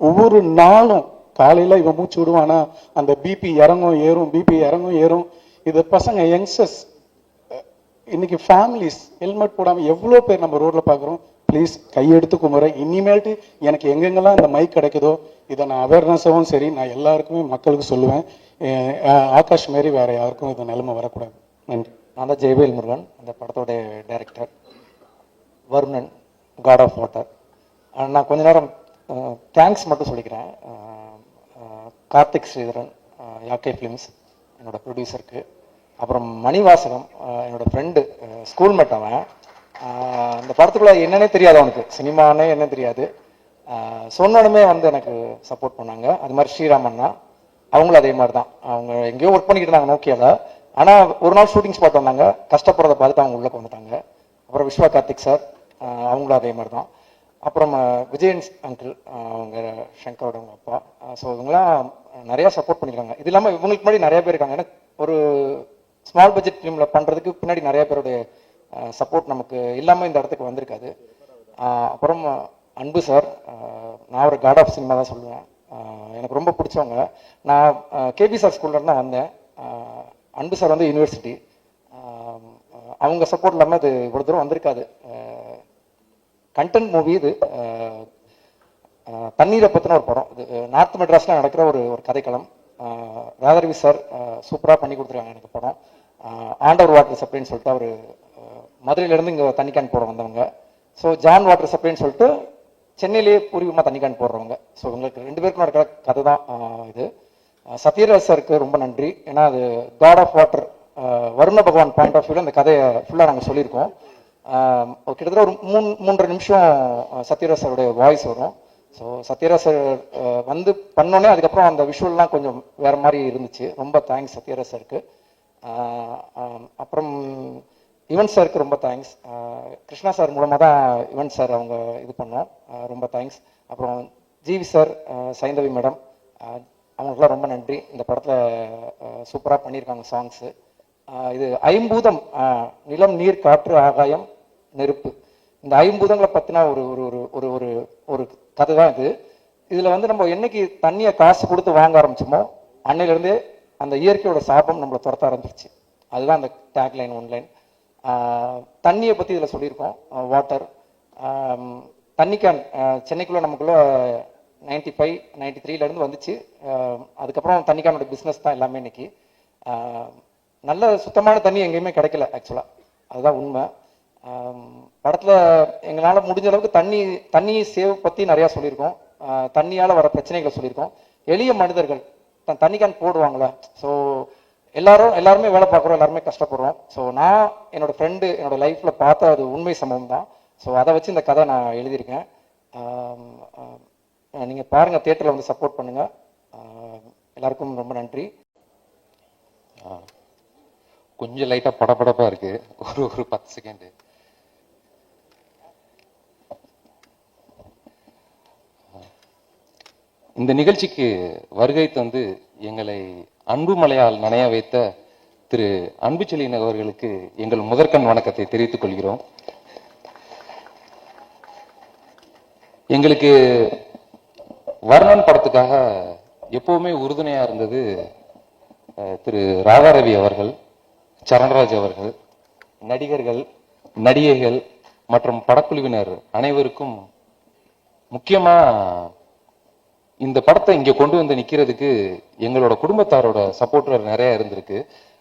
ஒவ்வொரு நாளும் காலையில் இவன் மூச்சு விடுவானா அந்த பிபி இறங்கும் ஏறும், பிபி இறங்கும் ஏறும். இது பசங்க யங்ஸ்டர்ஸ், இன்னைக்கு ஃபேமிலிஸ் ஹெல்மெட் போடாமல் எவ்வளோ பேர் நம்ம ரோட்ல பார்க்குறோம். ப்ளீஸ் கையெடுத்து கும்பிட்றேன், இனிமேல்ட்டு எனக்கு எங்கெங்கெல்லாம் இந்த மைக் கிடைக்குதோ இதை நான் அவேர்னஸாகவும் சரி நான் எல்லாருக்குமே மக்களுக்கு சொல்லுவேன். ஆகாஷ் மாரி வேற யாருக்கும் இந்த நிலைமை வரக்கூடாது. நன்றி. நான் தான் ஜெயவேல் முருகன், இந்த படத்தோட director. Varunan, god of water. நான் கொஞ்ச நேரம் தேங்க்ஸ் மட்டும் சொல்லிக்கிறேன். கார்த்திக் ஸ்ரீதரன், யாக்கே ஃபிலிம்ஸ் என்னோட ப்ரொடியூசருக்கு. அப்புறம் மணிவாசகம் என்னோட ஃப்ரெண்டு, ஸ்கூல் மேட். அவன் இந்த படத்துக்குள்ள என்னன்னே தெரியாது, அவனுக்கு சினிமானே என்ன தெரியாது. சொன்னோடமே எனக்கு சப்போர்ட் பண்ணாங்க. அது மாதிரி ஸ்ரீராமண்ணா, அவங்களும் அதே மாதிரி தான். அவங்க எங்கேயோ ஒர்க் பண்ணிக்கிட்டு இருந்தாங்க நோக்கியால, ஆனால் ஒரு நாள் ஷூட்டிங் ஸ்பாட் வந்தாங்க, கஷ்டப்படுறதை பார்த்துட்டு அவங்க உள்ளே வந்துட்டாங்க. அப்புறம் விஸ்வா கார்த்திக் சார், அவங்களும் அதே மாதிரி தான். அப்புறம் விஜயன் அங்கிள், அவங்க சங்கரோட அவங்க அப்பா. ஸோ இவங்களாம் நிறையா சப்போர்ட் பண்ணியிருக்காங்க. இது இல்லாமல் இவங்களுக்கு முன்னாடி நிறைய பேர் இருக்காங்க. ஏன்னா ஒரு ஸ்மால் பட்ஜெட் ஃபிலிமில் பண்ணுறதுக்கு பின்னாடி நிறைய பேருடைய சப்போர்ட் நமக்கு இல்லாமல் இந்த இடத்துக்கு வந்திருக்காது. அப்புறம் அன்பு சார், நான் ஒரு காட் ஆஃப் சினிமா தான் சொல்லுவேன். எனக்கு ரொம்ப பிடிச்சவங்க. நான் கேபி சார் ஸ்கூல்ல தான் வந்தேன். அன்பு சார் யூனிவர்சிட்டி, அவங்க சப்போர்ட் இல்லாமல் இது இவ்வளோ தூரம் வந்திருக்காது. கண்டென்ட் மூவி இது. தண்ணீரை பற்றின ஒரு படம். இது நார்த் மெட்ராஸில் நடக்கிற ஒரு கதைக்களம். ராதாரவி சார் சூப்பராக பண்ணி கொடுத்துருக்காங்க எனக்கு படம். ஆண்டவர் வாட்டர் சப்ளைன்னு சொல்லிட்டு அவர் மதுரையிலேருந்து இங்கே தண்ணி கேன் போட வந்தவங்க. ஸோ ஜான் வாட்டர் சப்ளைன்னு சொல்லிட்டு சென்னையிலேயே பூர்வீகமாக தண்ணி கேன் போடுறவங்க. ஸோ உங்களுக்கு 2 பேருக்கும் நடக்கிற கதை தான் இது. சத்யராஜ் சாருக்கு ரொம்ப நன்றி. ஏன்னா அது காட் ஆஃப் வாட்டர் வருண பகவான் பாயிண்ட் ஆஃப் வியூவில் அந்த கதையை ஃபுல்லாக நாங்கள் சொல்லியிருக்கோம். கிட்டத்தட்ட ஒரு 3.5 நிமிஷம் சத்யராஜ் சாருடைய வாய்ஸ் வரும். ஸோ சத்யராஜ் சார் பண்ணோன்னே அதுக்கப்புறம் அந்த விஷுவல்லாம் கொஞ்சம் வேற மாதிரி இருந்துச்சு. ரொம்ப தேங்க்ஸ் சத்யராஜ் சாருக்கு. அப்புறம் யுவன் சாருக்கு ரொம்ப தேங்க்ஸ். கிருஷ்ணா சார் மூலமாக தான் யுவன் சார் அவங்க இது பண்ணோம். ரொம்ப தேங்க்ஸ். அப்புறம் ஜிவி சார், சைந்தவி மேடம், அவங்களுக்குலாம் ரொம்ப நன்றி. இந்த படத்தில் சூப்பராக பண்ணியிருக்காங்க சாங்ஸு. இது ஐம்பூதம், நிலம், நீர், காற்று, ஆகாயம், நெருப்பு, இந்த ஐம்பூதங்களை பற்றினா ஒரு ஒரு ஒரு ஒரு ஒரு கதை தான் இது. இதில் நம்ம என்னைக்கு தண்ணியை காசு கொடுத்து வாங்க ஆரம்பிச்சோமோ அன்னையிலேருந்தே அந்த இயற்கையோட சாபம் நம்மளை துரத்த ஆரம்பிச்சிச்சு. அதுதான் அந்த டேக்லைன், ஒன்லைன். தண்ணியை பற்றி இதில் சொல்லியிருக்கோம். வாட்டர், தண்ணி கேன் சென்னைக்குள்ளே நமக்குள்ள 95, 93லேருந்து வந்துச்சு. அதுக்கப்புறம் தண்ணி கேனோட பிஸ்னஸ் தான் எல்லாமே இன்னைக்கு. நல்ல சுத்தமான தண்ணி எங்கேயுமே கிடைக்கல ஆக்சுவலாக, அதுதான் உண்மை. படத்தில் எங்களால் முடிஞ்ச அளவுக்கு தண்ணி சேவ் பற்றி நிறையா சொல்லியிருக்கோம். தண்ணியால் வர பிரச்சனைகளை சொல்லியிருக்கோம். எளிய மனிதர்கள் தண்ணி கேன் போடுவாங்களே, ஸோ எல்லாருமே வேலை பார்க்குறோம், எல்லாருமே கஷ்டப்படுறோம். ஸோ நான் என்னோட ஃப்ரெண்டு என்னோட லைஃப்பில் பார்த்த அது உண்மை சம்பவம் தான். ஸோ அதை வச்சு இந்த கதை நான் எழுதியிருக்கேன். நீங்கள் பாருங்கள், தியேட்டரில் சப்போர்ட் பண்ணுங்கள். எல்லாருக்கும் ரொம்ப நன்றி. கொஞ்சம் லைட்டா படபடப்பா இருக்கு. ஒரு 10 செகண்ட். இந்த நிகழ்ச்சிக்கு வருகை தந்து எங்களை அன்பு மலையால் நனைய வைத்த திரு அன்புச்செழியன் அவர்களுக்கு எங்கள் முதற்கண் வணக்கத்தை தெரிவித்துக் கொள்கிறோம். எங்களுக்கு வர்ணன் படத்துக்காக எப்பவுமே உறுதுணையா இருந்தது திரு ராதாரவி அவர்கள், சரண்ராஜ் அவர்கள், நடிகர்கள், நடிகைகள் மற்றும் படக்குழுவினர் அனைவருக்கும் முக்கியமா இந்த படத்தை இங்க கொண்டு வந்து நிக்கிறதுக்கு எங்களோட குடும்பத்தாரோட சப்போர்ட் நிறைய இருந்திருக்கு.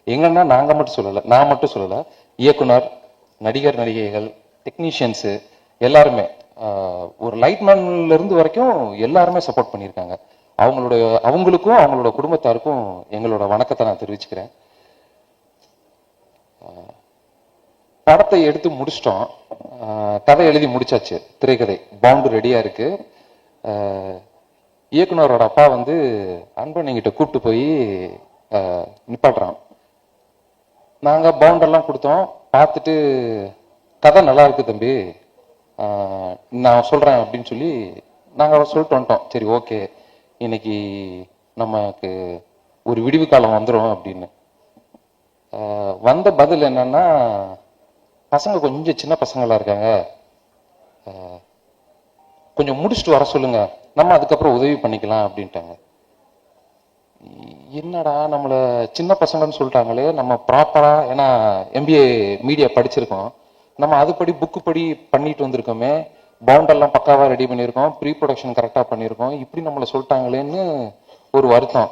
எங்கன்னா நான் மட்டும் சொல்லல, இயக்குனர், நடிகர், நடிகைகள், டெக்னீஷியன்ஸ் எல்லாருமே, ஒரு லைட்மேன்ல இருந்து வரைக்கும் எல்லாருமே சப்போர்ட் பண்ணியிருக்காங்க. அவங்களுக்கும் அவங்களோட குடும்பத்தாருக்கும் எங்களோட வணக்கத்தை நான் தெரிவிச்சுக்கிறேன். படத்தை எடுத்து முடிச்சிட்டோம், கதை எழுதி முடிச்சாச்சு, திரைக்கதை பவுண்டு ரெடியா இருக்கு. இயக்குனரோட அப்பா வந்து அன்பன் என்கிட்ட கூப்பிட்டு போய் நிப்பாட்டுறான். நாங்க பவுண்டெல்லாம் கொடுத்தோம், பார்த்துட்டு கதை நல்லா இருக்கு தம்பி, நான் சொல்றேன் அப்படின்னு சொல்லி நாங்க சொல்லிட்டு வந்துட்டோம். சரி ஓகே, இன்னைக்கு நமக்கு ஒரு விடிவு காலம் வந்துடும் அப்படின்னு. வந்த பதில் என்னன்னா, பசங்க கொஞ்சம் சின்ன பசங்களா இருக்காங்க, கொஞ்சம் முடிச்சுட்டு வர சொல்லுங்க, நம்ம அதுக்கப்புறம் உதவி பண்ணிக்கலாம் அப்படின்ட்டாங்க. என்னடா நம்மள சின்ன பசங்கன்னு சொல்லிட்டாங்களே, நம்ம ப்ராப்பரா, ஏன்னா MBA மீடியா படிச்சிருக்கோம், நம்ம அதுபடி புக்கு படி பண்ணிட்டு வந்திருக்கோமே, பவுண்டெல்லாம் பக்காவா ரெடி பண்ணியிருக்கோம், ப்ரீ ப்ரொடக்ஷன் கரெக்டா பண்ணியிருக்கோம், இப்படி நம்மளை சொல்லிட்டாங்களேன்னு ஒரு வருத்தம்.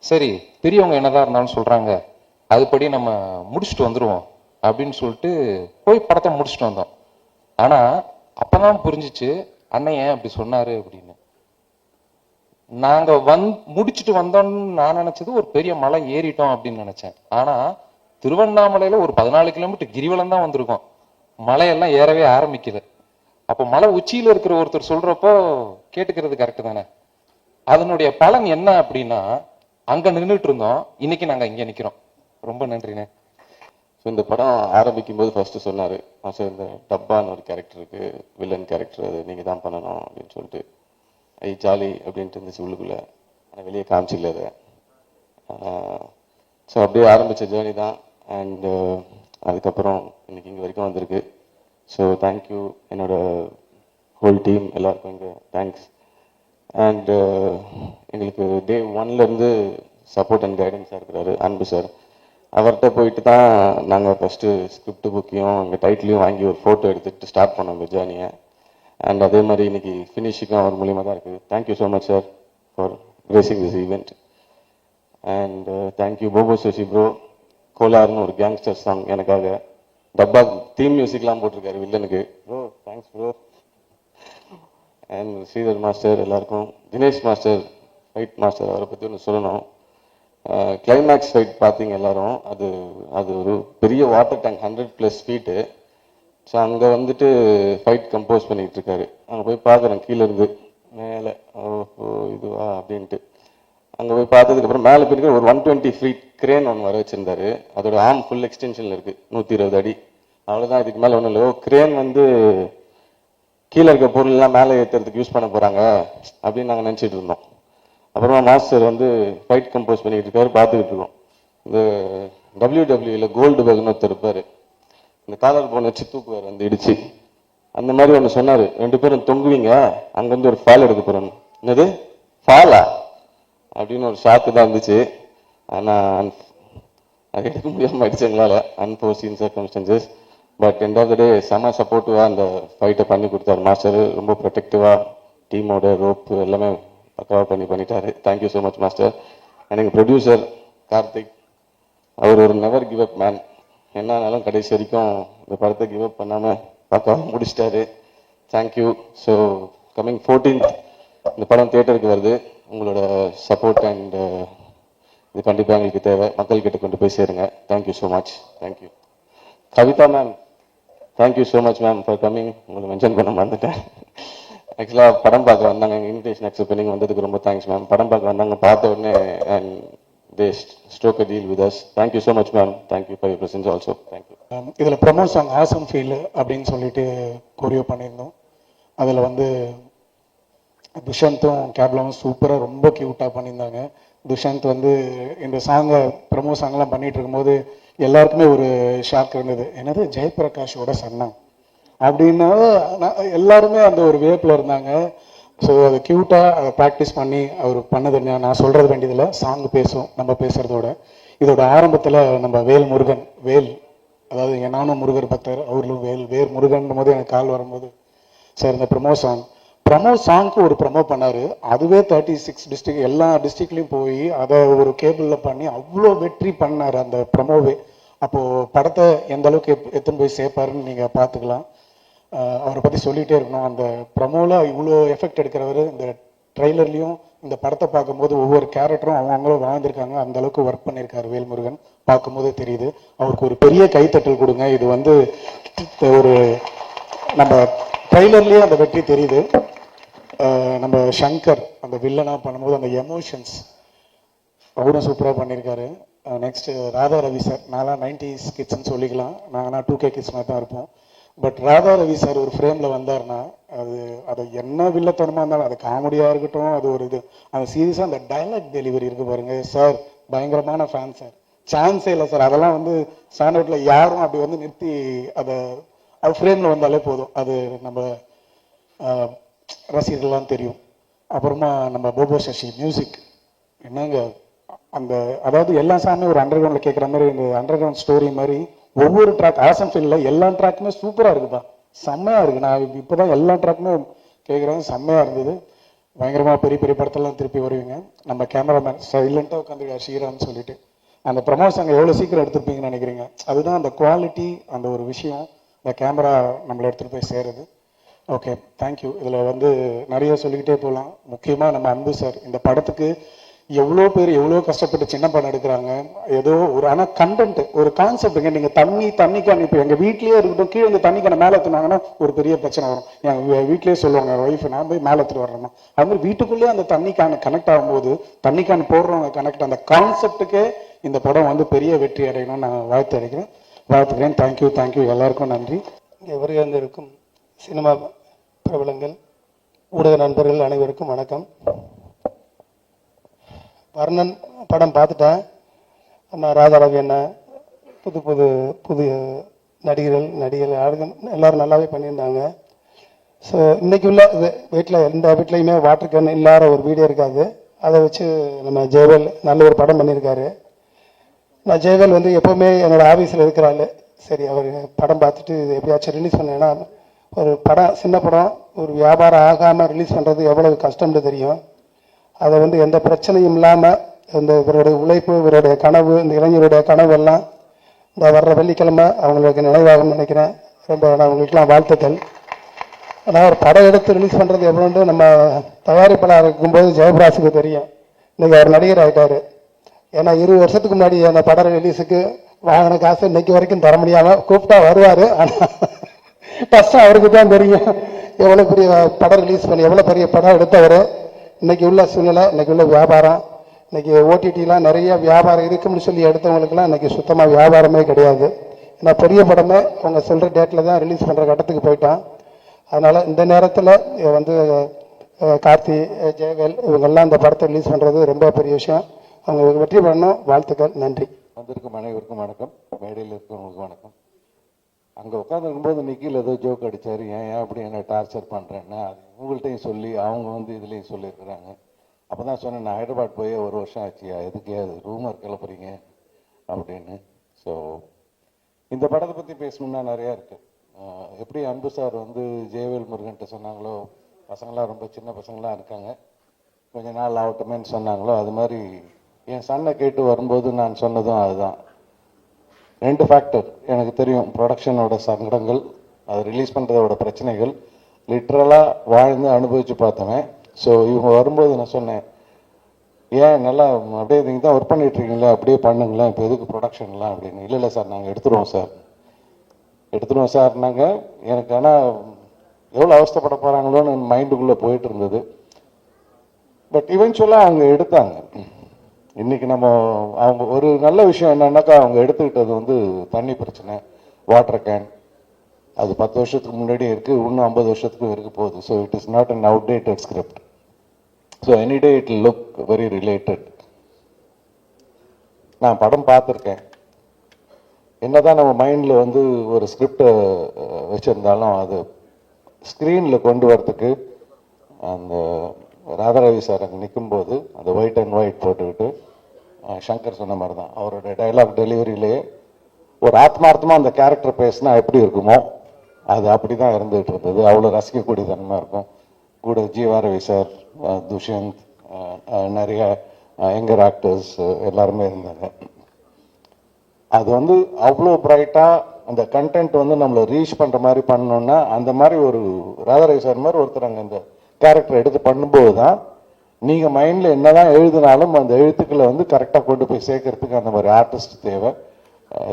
சரி, பெரியவங்க என்னதான் இருந்தாலும் சொல்றாங்க, அதுபடி நம்ம முடிச்சுட்டு வந்துருவோம் அப்படின்னு சொல்லிட்டு போய் படத்தை முடிச்சுட்டு வந்தோம். ஆனா அப்பதான் புரிஞ்சிச்சு அண்ணன் ஏன் அப்படி சொன்னாரு அப்படின்னு. நாங்க முடிச்சுட்டு வந்தோம்னு நான் நினைச்சது ஒரு பெரிய மலை ஏறிட்டோம் அப்படின்னு நினைச்சேன். ஆனா திருவண்ணாமலையில ஒரு 14 கிலோமீட்டர் கிரிவலம் தான் வந்திருக்கோம், மலையெல்லாம் ஏறவே ஆரம்பிக்கல. அப்போ மலை உச்சியில இருக்கிற ஒருத்தர் சொல்றப்போ கேட்டுக்கிறது கரெக்ட் தானே. அதனுடைய பலன் என்ன அப்படின்னா, அங்க நின்றுட்டு இருந்தோம், இன்னைக்கு நாங்க இங்க நிக்கிறோம். ரொம்ப நன்றிண்ணே. ஸோ இந்த படம் ஆரம்பிக்கும் போது ஃபர்ஸ்ட் சொன்னார், மாஸ்டர் இந்த டப்பான்னு ஒரு கேரக்டருக்கு வில்லன் கேரக்டர் அது நீங்கள் தான் பண்ணணும் அப்படின்னு சொல்லிட்டு, ஜாலி அப்படின்ட்டு இருந்துச்சு உள்ளுக்குள்ளே, ஆனால் வெளியே காமிச்சிக்கல அதை. ஸோ அப்படியே ஆரம்பித்த ஜேர்னி தான். அண்ட் அதுக்கப்புறம் இன்னைக்கு இங்கே வரைக்கும் வந்திருக்கு. ஸோ தேங்க்யூ என்னோட ஹோல் டீம் எல்லாருக்கும் இங்கே தேங்க்ஸ். அண்ட் எங்களுக்கு டே 1லேருந்து சப்போர்ட் அண்ட் கைடன்ஸாக இருக்கிறாரு அன்பு சார். அவர்கிட்ட போயிட்டு தான் நாங்கள் ஃபஸ்ட்டு ஸ்கிரிப்ட் புக்கையும் எங்கள் டைட்டிலையும் வாங்கி ஒரு ஃபோட்டோ எடுத்துகிட்டு ஸ்டார்ட் பண்ணோம் இந்த ஜேர்னியை. அண்ட் அதே மாதிரி இன்னைக்கு ஃபினிஷிங்கும் அவர் மூலியமாக தான் இருக்குது. Thank you so much sir for gracing this event. And thank you Bobo Shashi bro, கோலார்னு ஒரு கேங்ஸ்டர் சாங் எனக்காக டப்பா தீம் மியூசிக்லாம் போட்டிருக்காரு வில்லனுக்கு. Bro thanks bro. And Sridhar master எல்லாருக்கும், தினேஷ் மாஸ்டர் ஃபைட் மாஸ்டர், அவரை பற்றி ஒன்று சொல்லணும். கிளைமேக்ஸ் ஃபைட் பார்த்தீங்க எல்லாரும், அது ஒரு பெரிய வாட்டர் டேங்க் 100+ ஃபீட்டு. ஸோ அங்கே வந்துட்டு ஃபைட் கம்போஸ் பண்ணிகிட்டு இருக்காரு. அங்கே போய் பார்க்குறேன் கீழே இருந்து மேலே, ஓஹோ இதுவா அப்படின்ட்டு. அங்கே போய் பார்த்ததுக்கப்புறம் மேலே போயிருக்க ஒரு 120 ஃபீட் கிரேன் ஒன்று வர வச்சிருந்தாரு. அதோட ஆர்ம் ஃபுல் எக்ஸ்டென்ஷனில் இருக்குது, 120 அடி. அவ்வளோதான், இதுக்கு மேலே ஒன்றும் இல்லை. கிரேன் வந்து கீழே இருக்க பொருள்லாம் மேலே ஏற்றுறதுக்கு யூஸ் பண்ண போகிறாங்க அப்படின்னு நாங்கள் நினச்சிட்டு இருந்தோம். அப்புறமா மாஸ்டர் வந்து ஃபைட் கம்போஸ் பண்ணிக்கிட்டு இருக்காரு, பார்த்துக்கிட்டு இருக்கோம். இந்த WWE கோல்டு பர்க்னு ஒருத்தர் இருப்பார், இந்த காலர் போன் வச்சு தூக்குவார் வந்து இடிச்சு, அந்த மாதிரி ஒன்று சொன்னார், 2 பேரும் தொங்குவீங்க, அங்கேருந்து ஒரு ஃபால் எடுக்க போகிறோன்னு. என்னது ஃபாலா அப்படின்னு ஒரு ஷாக்கு தான் இருந்துச்சு. ஆனால் அது எடுக்க முடியாமல் ஆயிடுச்சு எங்களால், unforeseen circumstances. But end of the day செம சப்போர்ட்டிவாக அந்த ஃபைட்டை பண்ணி கொடுத்தாரு மாஸ்டர். ரொம்ப ப்ரொடெக்டிவாக டீமோட ரோப்பு எல்லாமே பக்காவாக பண்ணிட்டாரு. Thank you so much master. எனக்கு ப்ரொடியூசர் கார்த்திக், அவர் ஒரு நெவர் கிவ் அப் மேன். என்னானாலும் கடைசி வரைக்கும் இந்த படத்தை கிவ் அப் பண்ணாமல் பக்காவாக முடிச்சிட்டாரு. தேங்க்யூ. ஸோ கம்மிங் 14th இந்த படம் தியேட்டருக்கு வருது. உங்களோட சப்போர்ட் அண்ட் இது கண்டிப்பாக எங்களுக்கு தேவை. மக்கள்கிட்ட கொண்டு போய் சேருங்க. Thank you so much. Thank you. Kavitha ma'am, thank you so much ma'am for coming. உங்களை மென்ஷன் பண்ண மறந்துட்டேன். ஆக்சுவலாக படம் பார்க்க வந்தாங்க, எங்கள் இன்விடேஷன் அக்செப்ட் பண்ணி வந்ததுக்கு ரொம்ப தேங்க்ஸ் மேம். படம் பார்க்க வந்தாங்க, பார்த்த உடனே and they struck a deal with us. Thank you so much, ma'am. Thank you for your presence also. Thank you. இதில் ப்ரமோ சாங் ஆசம் ஃபீல் அப்படின்னு சொல்லிட்டு கொரியோ பண்ணியிருந்தோம். அதில் வந்து துஷாந்தும் கேப்லாவும் சூப்பராக ரொம்ப க்யூட்டாக பண்ணியிருந்தாங்க. துஷாந்த் வந்து இந்த சாங்கை ப்ரமோ சாங்லாம் பண்ணிட்டு இருக்கும்போது எல்லாருக்குமே ஒரு ஷாக் இருந்தது. என்னது ஜெயபிரகாஷோட சன்னா அப்படின்னா எல்லாருமே அந்த ஒரு வேப்பில் இருந்தாங்க. ஸோ அது க்யூட்டாக அதை ப்ராக்டிஸ் பண்ணி அவர் பண்ணது. நான் சொல்கிறது வேண்டியதில்லை, சாங் பேசும் நம்ம பேசுகிறதோட. இதோட ஆரம்பத்தில் நம்ம வேல் முருகன் அதாவது நானும் முருகர் பக்தர், அவர்களும் வேர் முருகன் போது எனக்கு கால் வரும்போது சார் இந்த ப்ரமோ சாங்க்கு ஒரு ப்ரமோ பண்ணார். அதுவே 36 டிஸ்ட்ரிக்ட் எல்லா டிஸ்ட்ரிக்ட்லேயும் போய் அதை ஒரு கேபிளில் பண்ணி அவ்வளோ வெற்றி பண்ணார் அந்த ப்ரமோவே. அப்போது படத்தை எந்த அளவுக்கு எத்தனை போய் சேர்ப்பாருன்னு நீங்கள் பார்த்துக்கலாம். அவரை பற்றி சொல்லிகிட்டே இருக்கணும். அந்த ப்ரமோவில் இவ்வளோ எஃபெக்ட் எடுக்கிறவர் இந்த ட்ரெய்லர்லேயும் இந்த படத்தை பார்க்கும்போது ஒவ்வொரு கேரக்டரும் அவங்களும் வாழ்ந்திருக்காங்க. அந்த அளவுக்கு ஒர்க் பண்ணியிருக்காரு வேல்முருகன். பார்க்கும்போதே தெரியுது. அவருக்கு ஒரு பெரிய கைத்தட்டல் கொடுங்க. இது வந்து ஒரு நம்ம ட்ரெய்லர்லேயே அந்த வெற்றி தெரியுது. நம்ம சங்கர் அந்த வில்லனாக பண்ணும்போது அந்த எமோஷன்ஸ் அவரும் சூப்பராக பண்ணியிருக்காரு. Next Radha Ravi sir. நான்லாம் 90s கிட்ஸ்ன்னு சொல்லிக்கலாம், நாங்கள்னா 2K கிட்ஸ் மாதிரி தான் இருப்போம். பட் ராதா ரவி சார் ஒரு ஃப்ரேமில் வந்தார்னா அது என்ன வில்லத்தனமாக இருந்தாலும், அது காமெடியாக இருக்கட்டும், அது ஒரு இது அந்த சீரியஸாக அந்த டைலாக் டெலிவரி இருக்கு பாருங்க சார், பயங்கரமான ஃபேன் சார். சான்ஸே இல்லை சார். அதெல்லாம் வந்து ஸ்டாண்டர்டில் யாரும் அப்படி வந்து நிறுத்தி அது ஃப்ரேமில் வந்தாலே போதும். அது நம்ம ரசிகர்கள்லாம் தெரியும். அப்புறமா நம்ம போபோ சசி மியூசிக் என்னங்க அந்த அதாவது எல்லா சாமே ஒரு அண்டர் கிரவுண்டில் கேட்குற மாதிரி இந்த அண்டர் கிரவுண்ட் ஸ்டோரி மாதிரி ஒவ்வொரு ட்ராக் ஆசம் ஃபீல்டில் எல்லா ட்ராக்குமே சூப்பராக இருக்குப்பா, செம்மையாக இருக்குது. நான் இப்போ தான் எல்லா ட்ராக்குமே கேட்குறேன், செம்மையாக இருந்தது. பயங்கரமாக பெரிய பெரிய படத்தெல்லாம் திருப்பி வருவீங்க. நம்ம கேமராமேன் சைலண்ட்டாக உட்காந்துருக்காரு ஸ்ரீராம்னு சொல்லிட்டு. அந்த ப்ரமோ சாங்கை எவ்வளோ சீக்கிரம் எடுத்துருப்பீங்கன்னு நினைக்கிறீங்க? அதுதான் அந்த குவாலிட்டி, அந்த ஒரு விஷயம், இந்த கேமரா நம்மளை எடுத்துகிட்டு போய் சேருது. Okay, thank you. இதில் வந்து நிறைய சொல்லிக்கிட்டே போகலாம். முக்கியமாக நம்ம அன்பு சார் இந்த படத்துக்கு எவ்வளோ பேர் எவ்வளோ கஷ்டப்பட்டு சின்ன படம் எடுக்கிறாங்க. ஏதோ ஒரு ஆனால் கண்டென்ட் ஒரு கான்செப்டுங்க. நீங்கள் தண்ணிக்கான இப்போ எங்கள் வீட்லேயே இருக்கட்டும், கீழே இந்த தண்ணிக்கான மேலே எடுத்துனாங்கன்னா ஒரு பெரிய பிரச்சனை வரும். எங்கள் வீட்லேயே சொல்லுவாங்க ஒய்ஃப், நான் போய் மேலே எடுத்துட்டு வரணுமா. அது மாதிரி வீட்டுக்குள்ளேயே அந்த தண்ணிக்கான கனெக்ட் ஆகும்போது தண்ணிக்கான போடுறவங்க கனெக்ட், அந்த கான்செப்டுக்கே இந்த படம் வந்து பெரிய வெற்றி அடையணும்னு நான் வாழ்த்துக்கிறேன். தேங்க்யூ எல்லாருக்கும் நன்றி. இங்கே வருகின்றிருக்கும் சினிமா பிரபலங்கள், ஊடக நண்பர்கள் அனைவருக்கும் வணக்கம். வர்ணன் படம் பார்த்துட்டேன். அண்ணா ராதாரவி அண்ணா, புது நடிகர்கள் எல்லாரும் நல்லாவே பண்ணியிருந்தாங்க. ஸோ இன்னைக்கு உள்ள வீட்டில் எந்த வீட்லையுமே வாட்டர் கேன் இல்லாத ஒரு வீடியோ இருக்காது. அதை வச்சு நம்ம ஜெயவேல் நல்ல ஒரு படம் பண்ணியிருக்காரு. நான் ஜெயவேல் வந்து எப்போவுமே என்னோட ஆஃபீஸில் இருக்கிறாள். சரி, அவர் படம் பார்த்துட்டு இது எப்படியாச்சும் ரிலீஸ் பண்ணேன்னா, ஒரு படம் சின்ன படம் ஒரு வியாபாரம் ஆகாமல் ரிலீஸ் பண்ணுறது எவ்வளவு கஷ்டம்னு தெரியும். அதை வந்து எந்த பிரச்சனையும் இல்லாமல் இவருடைய உழைப்பு, இவருடைய கனவு, இந்த இளைஞருடைய கனவு எல்லாம் இந்த வர்ற வெள்ளிக்கிழமை அவங்களுக்கு நினைவாகும்னு நினைக்கிறேன். ரொம்ப அவங்களுக்கெல்லாம் வாழ்த்துக்கள். ஆனால் ஒரு படம் எடுத்து ரிலீஸ் பண்ணுறது எவ்வளோன்னு நம்ம தயாரிப்பாளர் இருக்கும்போது ஜெயபிராஸுக்கு தெரியும். இன்றைக்கி அவர் நடிகர் ஆகிட்டார். ஏன்னா 20 வருஷத்துக்கு முன்னாடி அந்த படம் ரிலீஸுக்கு வாங்கின காசு இன்னைக்கு வரைக்கும் தர முடியாமல் கூப்பிட்டா வருவார். ஆனால் கஷ்டம் அவருக்கு தான் தெரியும். எவ்வளோ பெரிய படம் ரிலீஸ் பண்ணி எவ்வளோ பெரிய படம் எடுத்தவர். இன்னைக்கு உள்ள சூழ்நிலை, இன்னைக்கு உள்ள வியாபாரம், இன்னைக்கு ஓடிடிலாம் நிறைய வியாபாரம் இருக்குன்னு சொல்லி எடுத்தவங்களுக்குலாம் இன்னைக்கு சுத்தமாக வியாபாரமே கிடையாது. ஏன்னா பெரிய படமே அவங்க சொல்கிற டேட்டில் தான் ரிலீஸ் பண்ணுற கட்டத்துக்கு போயிட்டான். அதனால் இந்த நேரத்தில் வந்து கார்த்தி, ஜெயவேல் இவங்கெல்லாம் இந்த படத்தை ரிலீஸ் பண்ணுறது ரொம்ப பெரிய விஷயம். அவங்க வெற்றி பண்ணணும். வாழ்த்துக்கள். நன்றி. வந்திருக்கும் அனைவருக்கும் வணக்கம். மேடையில் இருக்கிறவங்களுக்கு வணக்கம். அங்கே உட்காந்துருக்கும்போது நிக்கில் ஏதோ ஜோக் அடித்தார், ஏன் அப்படி என்ன டார்ச்சர் பண்ணுறேன்னா, அது உங்கள்கிட்டையும் சொல்லி அவங்க வந்து இதுலேயும் சொல்லியிருக்கிறாங்க. அப்போ தான் சொன்னேன், நான் ஹைதராபாத் போய் 1 வருஷம் ஆச்சியா, எதுக்கே அது ரூமர் கிளப்புறீங்க அப்படின்னு. ஸோ இந்த படத்தை பற்றி பேசணுன்னா நிறையா இருக்குது. எப்படி அன்பு சார் வந்து ஜெயவேல் முருகன்ட்ட சொன்னாங்களோ, பசங்களாம் ரொம்ப சின்ன பசங்களாம் இருக்காங்க, கொஞ்ச நாள் ஆகட்டுமேன்னு சொன்னாங்களோ, அது மாதிரி என் சன்னை கேட்டு வரும்போது நான் சொன்னதும் அதுதான். 2 ஃபேக்டர் எனக்கு தெரியும். ப்ரொடக்ஷனோட சங்கடங்கள், அதை ரிலீஸ் பண்ணுறதோட பிரச்சனைகள், லிட்ரலாக வாழ்ந்து அனுபவித்து பார்த்தவன். ஸோ இவங்க வரும்போது நான் சொன்னேன், ஏன் நல்லா அப்படியே நீங்கள் தான் ஒர்க் பண்ணிகிட்ருக்கீங்களா, அப்படியே பண்ணுங்களேன், இப்போ எதுக்கு ப்ரொடக்ஷன்லாம் அப்படின்னு. இல்லை சார், நாங்கள் எடுத்துருவோம் சார்னாங்க. எனக்கு ஆனால் எவ்வளோ அவஸ்தைப்பட போகிறாங்களோன்னு மைண்டுக்குள்ளே போயிட்டு இருந்தது. பட் இவென்ச்சுவலாக அவங்க எடுத்தாங்க. இன்னைக்கு நம்ம அவங்க ஒரு நல்ல விஷயம் என்னன்னாக்கா அவங்க எடுத்துக்கிட்டது வந்து தண்ணி பிரச்சனை, வாட்டர் கேன். அது 10 வருஷத்துக்கு முன்னாடியே இருக்கு, இன்னும் 50 வருஷத்துக்கும் இருக்க போகுது. So it is not an outdated script. So any day it look very related. நான் படம் பார்த்துருக்கேன். என்னதான் நம்ம மைண்டில் வந்து ஒரு ஸ்கிரிப்டை வச்சுருந்தாலும் அது ஸ்க்ரீனில் கொண்டு வரத்துக்கு அந்த ராதாரவி சார் அங்கே நிற்கும்போது அந்த ஒயிட் அண்ட் ஒயிட் போட்டுக்கிட்டு சங்கர் சொன்ன மாதிரி தான் அவரோட டைலாக் டெலிவரியிலேயே ஒரு ஆத்மார்த்தமாக அந்த கேரக்டர் பேசினா எப்படி இருக்குமோ அது அப்படி தான் இருந்துகிட்டு இருந்தது. அவ்வளோ ரசிக்கக்கூடிய தன்மை இருக்கும். கூட ஜீவாரவி சார், துஷ்யந்த், நிறைய யங்கர் ஆக்டர்ஸ் எல்லாருமே இருந்தாங்க. அது வந்து அவ்வளோ பிரைட்டாக அந்த கண்டென்ட் வந்து நம்மளை ரீச் பண்ணுற மாதிரி பண்ணணுன்னா அந்த மாதிரி ஒரு ராதாரவி சார் மாதிரி ஒருத்தர் அங்கே அந்த கேரக்டர் எடுத்து பண்ணும்போது தான் நீங்கள் மைண்டில் என்னதான் எழுதினாலும் அந்த எழுத்துக்களை வந்து கரெக்டாக கொண்டு போய் சேர்க்கறதுக்கு அந்த மாதிரி ஆர்டிஸ்ட் தேவை.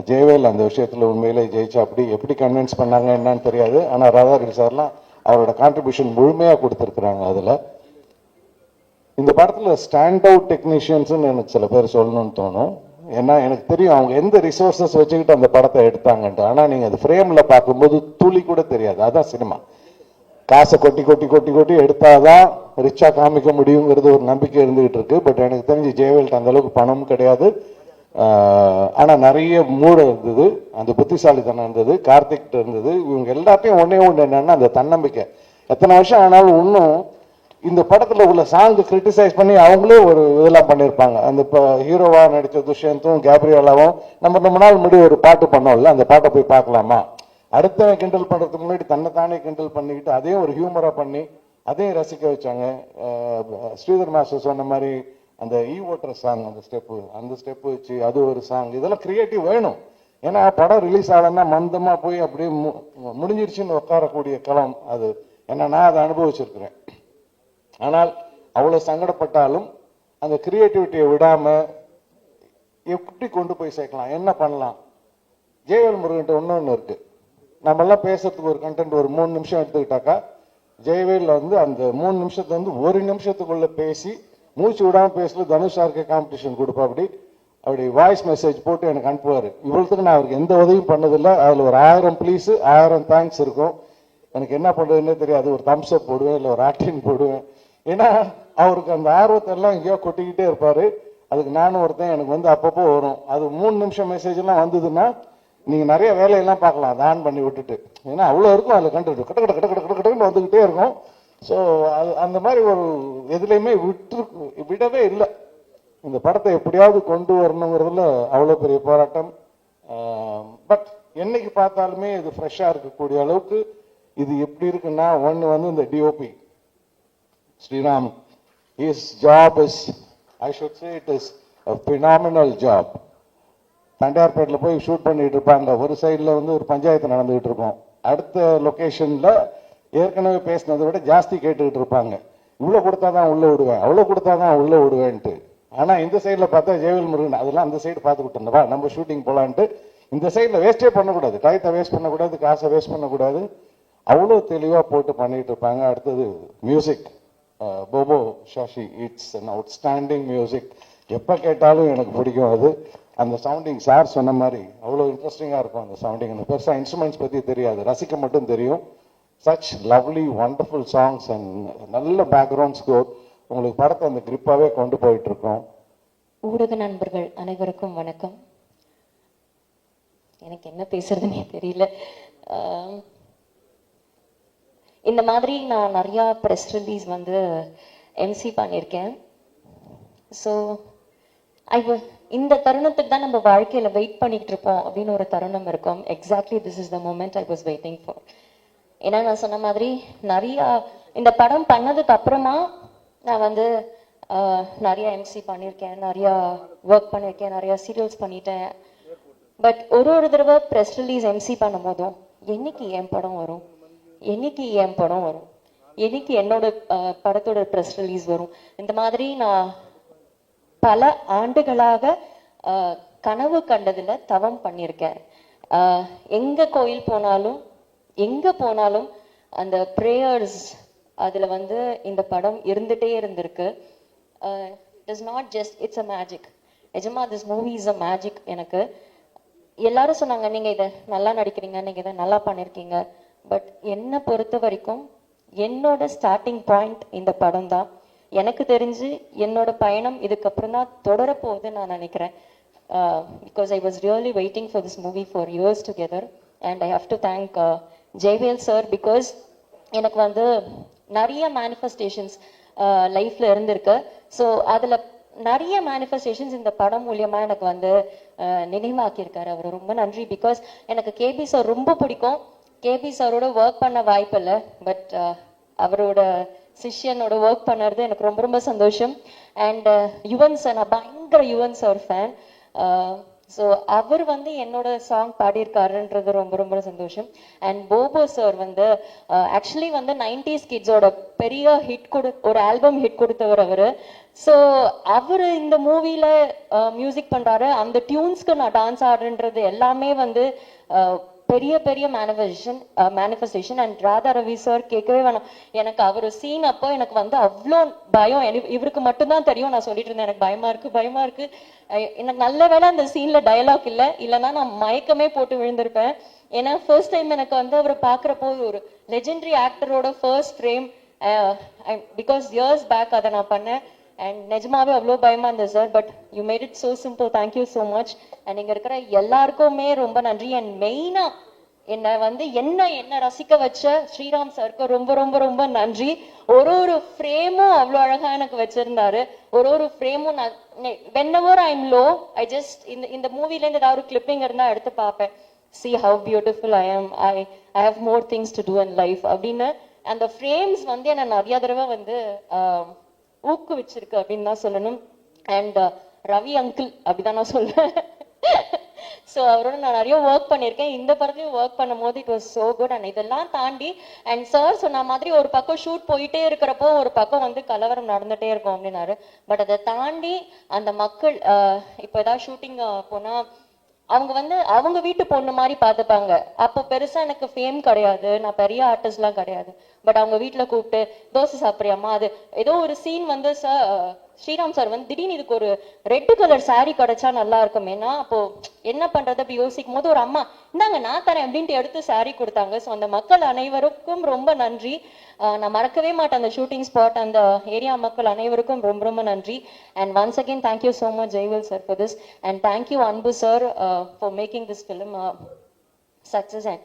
ஜெயவேல் அந்த விஷயத்தில் உண்மையிலே ஜெயிச்சா அப்படி எப்படி கன்வின்ஸ் பண்ணாங்க என்னன்னு தெரியாது. ஆனால் ராதாரவி சார்லாம் அவரோட கான்ட்ரிபியூஷன் முழுமையாக கொடுத்துருக்குறாங்க. அதில் இந்த படத்தில் ஸ்டாண்ட் அவுட் டெக்னீஷியன்ஸ்ன்னு எனக்கு சில பேர் சொல்லணும்னு தோணும். ஏன்னா எனக்கு தெரியும் அவங்க எந்த ரிசோர்ஸஸ் வச்சுக்கிட்டு அந்த படத்தை எடுத்தாங்கன்ட்டு. ஆனால் நீங்கள் அது ஃப்ரேமில் பார்க்கும்போது துளி கூட தெரியாது. அதான் சினிமா. காசை கொட்டி கொட்டி கொட்டி கொட்டி எடுத்தாதான் ரிச்சாக காமிக்க முடியுங்கிறது ஒரு நம்பிக்கை இருந்துகிட்டு இருக்கு. பட் எனக்கு தெரிஞ்சு ஜெயவேல்ட்டு அந்த அளவுக்கு பணமும் கிடையாது. ஆனால் நிறைய மூட இருந்தது, அந்த புத்திசாலித்தனம் இருந்தது, கார்த்திக் இருந்தது. இவங்க எல்லாத்தையும் ஒன்னே ஒன்று என்னன்னா அந்த தன்னம்பிக்கை. எத்தனை வருஷம் ஆனாலும் இன்னும் இந்த படத்தில் உள்ள சாங்கு கிரிட்டிசைஸ் பண்ணி அவங்களே ஒரு இதெல்லாம் பண்ணியிருப்பாங்க. அந்த இப்போ ஹீரோவா நடித்த துஷ்யந்தும் கேப்ரியாலாவும் நம்ம நாள் முன்னாடி ஒரு பாட்டு பண்ணோம்ல, அந்த பாட்டை போய் பார்க்கலாமா, அடுத்தவன் கிண்டல் பண்ணுறதுக்கு முன்னாடி தன்னைத்தானே கிண்டல் பண்ணிக்கிட்டு அதையும் ஒரு ஹியூமராக பண்ணி அதையும் ரசிக்க வச்சாங்க. ஸ்ரீதர் மாஸ்டர் சொன்ன மாதிரி அந்த ஓட்டர் சாங், அந்த ஸ்டெப்பு வச்சு அது ஒரு சாங், இதெல்லாம் கிரியேட்டிவ் வேணும். ஏன்னா படம் ரிலீஸ் ஆகலைன்னா மந்தமாக போய் அப்படியே முடிஞ்சிருச்சுன்னு உட்காரக்கூடிய களம் அது. ஏன்னா நான் அதை அனுபவிச்சிருக்கிறேன். ஆனால் அவ்வளோ சங்கடப்பட்டாலும் அந்த கிரியேட்டிவிட்டியை விடாமல் எப்படி கொண்டு போய் சேர்க்கலாம், என்ன பண்ணலாம். ஜெயவேல் முருகன்ட்ட ஒன்று இருக்கு. நம்மெல்லாம் பேசுறதுக்கு ஒரு கண்டென்ட் ஒரு 3 நிமிஷம் எடுத்துக்கிட்டாக்கா, ஜெயவேல் வந்து அந்த 3 நிமிஷத்தை வந்து 1 நிமிஷத்துக்குள்ள பேசி மூச்சு விடாமல் பேசல தனுஷ் சாருக்கு காம்படிஷன் கொடுப்பா. அப்படி வாய்ஸ் மெசேஜ் போட்டு எனக்கு அனுப்புவார். இவ்வளோத்துக்கு நான் அவருக்கு எந்த உதவியும் பண்ணதில்லை. அதில் ஒரு 1000 ப்ளீஸ் 1000 தேங்க்ஸ் இருக்கும். எனக்கு என்ன பண்ணுறதுன்னே தெரியாது. ஒரு தம்ஸ் அப் போடுவேன், இல்லை ஒரு ஆக்டிங் போடுவேன். ஏன்னா அவருக்கு அந்த ஆர்வத்தை எல்லாம் எங்கேயோ கொட்டிக்கிட்டே இருப்பார். அதுக்கு நானும் ஒருத்தன் எனக்கு வந்து அப்பப்போ வரும். அது 3 நிமிஷம் மெசேஜ் எல்லாம் வந்ததுன்னா நீங்கள் நிறைய வேலையெல்லாம் பார்க்கலாம் அதை ஆன் பண்ணி விட்டுட்டு. ஏன்னா அவ்வளோ இருக்கும் அதில் கண்டு கட்ட கட்ட கட்ட கட்ட கட்டன்னு வந்துக்கிட்டே இருக்கும். ஸோ அது அந்த மாதிரி ஒரு எதுலையுமே விடவே இல்லை. இந்த படத்தை எப்படியாவது கொண்டு வரணுங்கிறதுல அவ்வளோ பெரிய போராட்டம். பட் என்னைக்கு பார்த்தாலுமே இது ஃப்ரெஷ்ஷாக இருக்கக்கூடிய அளவுக்கு இது எப்படி இருக்குன்னா, ஒன்று வந்து இந்த DOP Sriram, his job is, I should say it is a phenomenal job. தண்டையார்பேட்டில் போய் ஷூட் பண்ணிட்டு இருப்பாங்க. ஒரு சைடில் வந்து ஒரு பஞ்சாயத்து நடந்துகிட்டு இருக்கும், அடுத்த லொக்கேஷனில் ஏற்கனவே பேசினதை விட ஜாஸ்தி கேட்டுக்கிட்டு இருப்பாங்க. இவ்வளோ கொடுத்தா தான் உள்ளே விடுவேன், அவ்வளோ கொடுத்தா தான் உள்ளே விடுவேன்ட்டு. ஆனால் இந்த சைடில் பார்த்தா ஜெயவேல் முருகன் அதெல்லாம் அந்த சைடு பார்த்துக்கிட்டு இருந்தவா நம்ம ஷூட்டிங் போகலான்ட்டு. இந்த சைடில் வேஸ்ட்டே பண்ணக்கூடாது, டயத்தை வேஸ்ட் பண்ணக்கூடாது, காசை வேஸ்ட் பண்ணக்கூடாது. அவ்வளோ தெளிவாக போட்டு பண்ணிட்டு இருப்பாங்க. அடுத்தது music, Bobo Shashi, it's an outstanding music. எப்போ கேட்டாலும் எனக்கு பிடிக்கும் அது. அந்த சவுண்டிங் சார் சொன்ன மாதிரி அவ்வளோ இன்ட்ரெஸ்டிங்காக இருக்கும் அந்த சவுண்டிங். எனக்கு பெருசாக இன்ஸ்ட்ருமெண்ட்ஸ் பற்றி தெரியாது, ரசிக்க மட்டும் தெரியும். Such lovely wonderful songs and நல்ல பேக்ரவுண்ட் ஸ்கோர். உங்களுக்கு படத்தை அந்த கிரிப்பாகவே கொண்டு போயிட்டு இருக்கோம். ஊடக நண்பர்கள் அனைவருக்கும் வணக்கம். எனக்கு என்ன பேசுறதுன்னே தெரியல. இந்த மாதிரி நான் நிறையா ப்ரெஸ் ரிலீஸ் வந்து எம்சி பண்ணியிருக்கேன். ஸோ இந்த தருணத்துக்கு தான் நம்ம வாழ்க்கையில் வெயிட் பண்ணிட்டு இருப்போம் அப்படின்னு ஒரு தருணம் இருக்கும். Exactly this is the moment I was waiting for. ஏன்னா நான் சொன்ன மாதிரி நிறையா இந்த படம் பண்ணதுக்கு அப்புறமா நான் வந்து நிறையா எம்சி பண்ணியிருக்கேன், நிறையா ஒர்க் பண்ணியிருக்கேன், நிறையா சீரியல்ஸ் பண்ணிட்டேன். பட் ஒரு தடவை ப்ரெஸ் ரிலீஸ் எம்சி பண்ணும் போதும் என்னைக்கு என் படம் வரும், என்னைக்கு என் படம் வரும், என்னைக்கு என்னோட படத்தோட ப்ரெஸ் ரிலீஸ் வரும், இந்த மாதிரி நான் பல ஆண்டுகளாக கனவு கண்டதில் தவம் பண்ணியிருக்கேன். எங்கே கோயில் போனாலும் எங்கே போனாலும் அந்த ப்ரேயர்ஸ் அதில் வந்து இந்த படம் இருந்துகிட்டே இருந்திருக்கு. It is not just it's a magic. நிஜமா this movie is a magic. எனக்கு எல்லாரும் சொன்னாங்க நீங்க இதை நல்லா நடிக்கிறீங்க, நீங்க இதை நல்லா பண்ணிருக்கீங்க. பட் என்னை பொறுத்த வரைக்கும் என்னோட ஸ்டார்டிங் பாயிண்ட் இந்த படம் தான். எனக்கு தெரிஞ்சு என்னோட பயணம் இதுக்கப்புறம் தான் தொடர போகுதுன்னு நான் நினைக்கிறேன். Because I was really waiting for this movie for years together. And I have to thank Jaivel sir. Because எனக்கு வந்து நிறைய மேனிஃபெஸ்டேஷன்ஸ் லைஃப்ல இருந்திருக்கு. ஸோ அதுல நிறைய மேனிஃபெஸ்டேஷன்ஸ் இந்த படம் மூலியமா எனக்கு வந்து நினைவாக்கியிருக்காரு. அவர் ரொம்ப நன்றி. பிகாஸ் எனக்கு கேபி சார் ரொம்ப பிடிக்கும். கேபி சாரோட ஒர்க் பண்ண வாய்ப்பு இல்லை. பட் அவரோட சிஷ்யனோட ஒர்க் பண்ணுறது எனக்கு ரொம்ப ரொம்ப சந்தோஷம். அண்ட் யுவன் சார், நான் பயங்கர யுவன் சார் ஃபேன். ஸோ அவர் வந்து என்னோட சாங் பாடியிருக்காருன்றது ரொம்ப ரொம்ப சந்தோஷம். அண்ட் போபோ சார் வந்து ஆக்சுவலி வந்து 90s கிட்ஸோட பெரிய ஹிட் ஒரு ஆல்பம் ஹிட் கொடுத்தவர் அவர். ஸோ அவர் இந்த மூவில மியூசிக் பண்றாரு. அந்த டியூன்ஸ்க்கு நான் டான்ஸ் ஆடுன்றது எல்லாமே வந்து பெரிய பெரிய manifestation. And Radha Ravi sir கேட்கவே வேணாம். எனக்கு அவர் சீன் அப்போ எனக்கு வந்து அவ்வளோ பயம். இவருக்கு மட்டும்தான் தெரியும். நான் சொல்லிட்டு இருந்தேன் எனக்கு பயமா இருக்கு. எனக்கு நல்ல வேளை அந்த சீன்ல டயலாக் இல்லைன்னா நான் மயக்கமே போட்டு விழுந்திருப்பேன். ஏன்னா ஃபர்ஸ்ட் டைம் எனக்கு வந்து அவர் பார்க்குறப்போ ஒரு லெஜெண்டரி ஆக்டரோட first frame. Because years back அதை நான் பண்ணேன். அண்ட் நிஜமாவே அவ்வளோ பயமா இருந்தது sir. But you made it so simple. Thank you so much. And இங்கே இருக்கிற எல்லாருக்குமே ரொம்ப நன்றி. அண்ட் மெயினா என்னை வந்து என்ன ரசிக்க வச்ச ஸ்ரீராம் சாருக்கு ரொம்ப ரொம்ப ரொம்ப நன்றி. ஒரு ஃப்ரேமும் அவ்வளோ அழகா எனக்கு வச்சிருந்தாரு. ஒரு ஃப்ரேமும் நான் whenever I'm low, I just இந்த மூவிலேருந்து ஏதாவது ஒரு கிளிப்பிங் இருந்தா எடுத்து பார்ப்பேன். See how beautiful I am. I have more things to do in life அப்படின்னு அந்த ஃப்ரேம்ஸ் வந்து என்னை நிறைய தடவை வந்து ஊக்குவிச்சிருக்கு அப்படின்னு தான் சொல்லணும். அண்ட் ரவி அங்கிள் அப்படிதான் நான் சொல்றேன். ஸோ அவரோட நான் நிறைய ஒர்க் பண்ணியிருக்கேன். இந்த படத்துலையும் ஒர்க் பண்ணும் போது it was so good. And இதெல்லாம் தாண்டி அண்ட் சார் சொன்ன மாதிரி ஒரு பக்கம் ஷூட் போயிட்டே இருக்கிறப்போ ஒரு பக்கம் வந்து கலவரம் நடந்துட்டே இருக்கும் அப்படின்னாரு. பட் அதை தாண்டி அந்த மக்கள் இப்போ ஏதாவது ஷூட்டிங் போனா அவங்க வந்து அவங்க வீட்டு பொண்ணு மாதிரி பார்த்துப்பாங்க. அப்போ பெருசா எனக்கு ஃபேம் கிடையாது, நான் பெரிய ஆர்டிஸ்ட்லாம் கிடையாது. பட் அவங்க வீட்டுல கூப்பிட்டு தோசை சாப்பிட்றியாமா, அது ஏதோ ஒரு சீன் வந்து ஸ்ரீராம் சார் வந்து திடீர்னு இதுக்கு ஒரு ரெட் கலர் சாரி கிடைச்சா நல்லா இருக்குமேனா அப்போ என்ன பண்றது அப்படி யோசிக்கும் போது ஒரு அம்மா இந்தாங்க நான் தரேன் அப்படின்ட்டு எடுத்து சாரி கொடுத்தாங்க. ஸோ அந்த மக்கள் அனைவருக்கும் ரொம்ப நன்றி. நான் மறக்கவே மாட்டேன் அந்த ஷூட்டிங் ஸ்பாட், அந்த ஏரியா மக்கள் அனைவருக்கும் ரொம்ப ரொம்ப நன்றி. And once again thank you so much Jaivel sir for this. And thank you Anbu sir for making this film success. And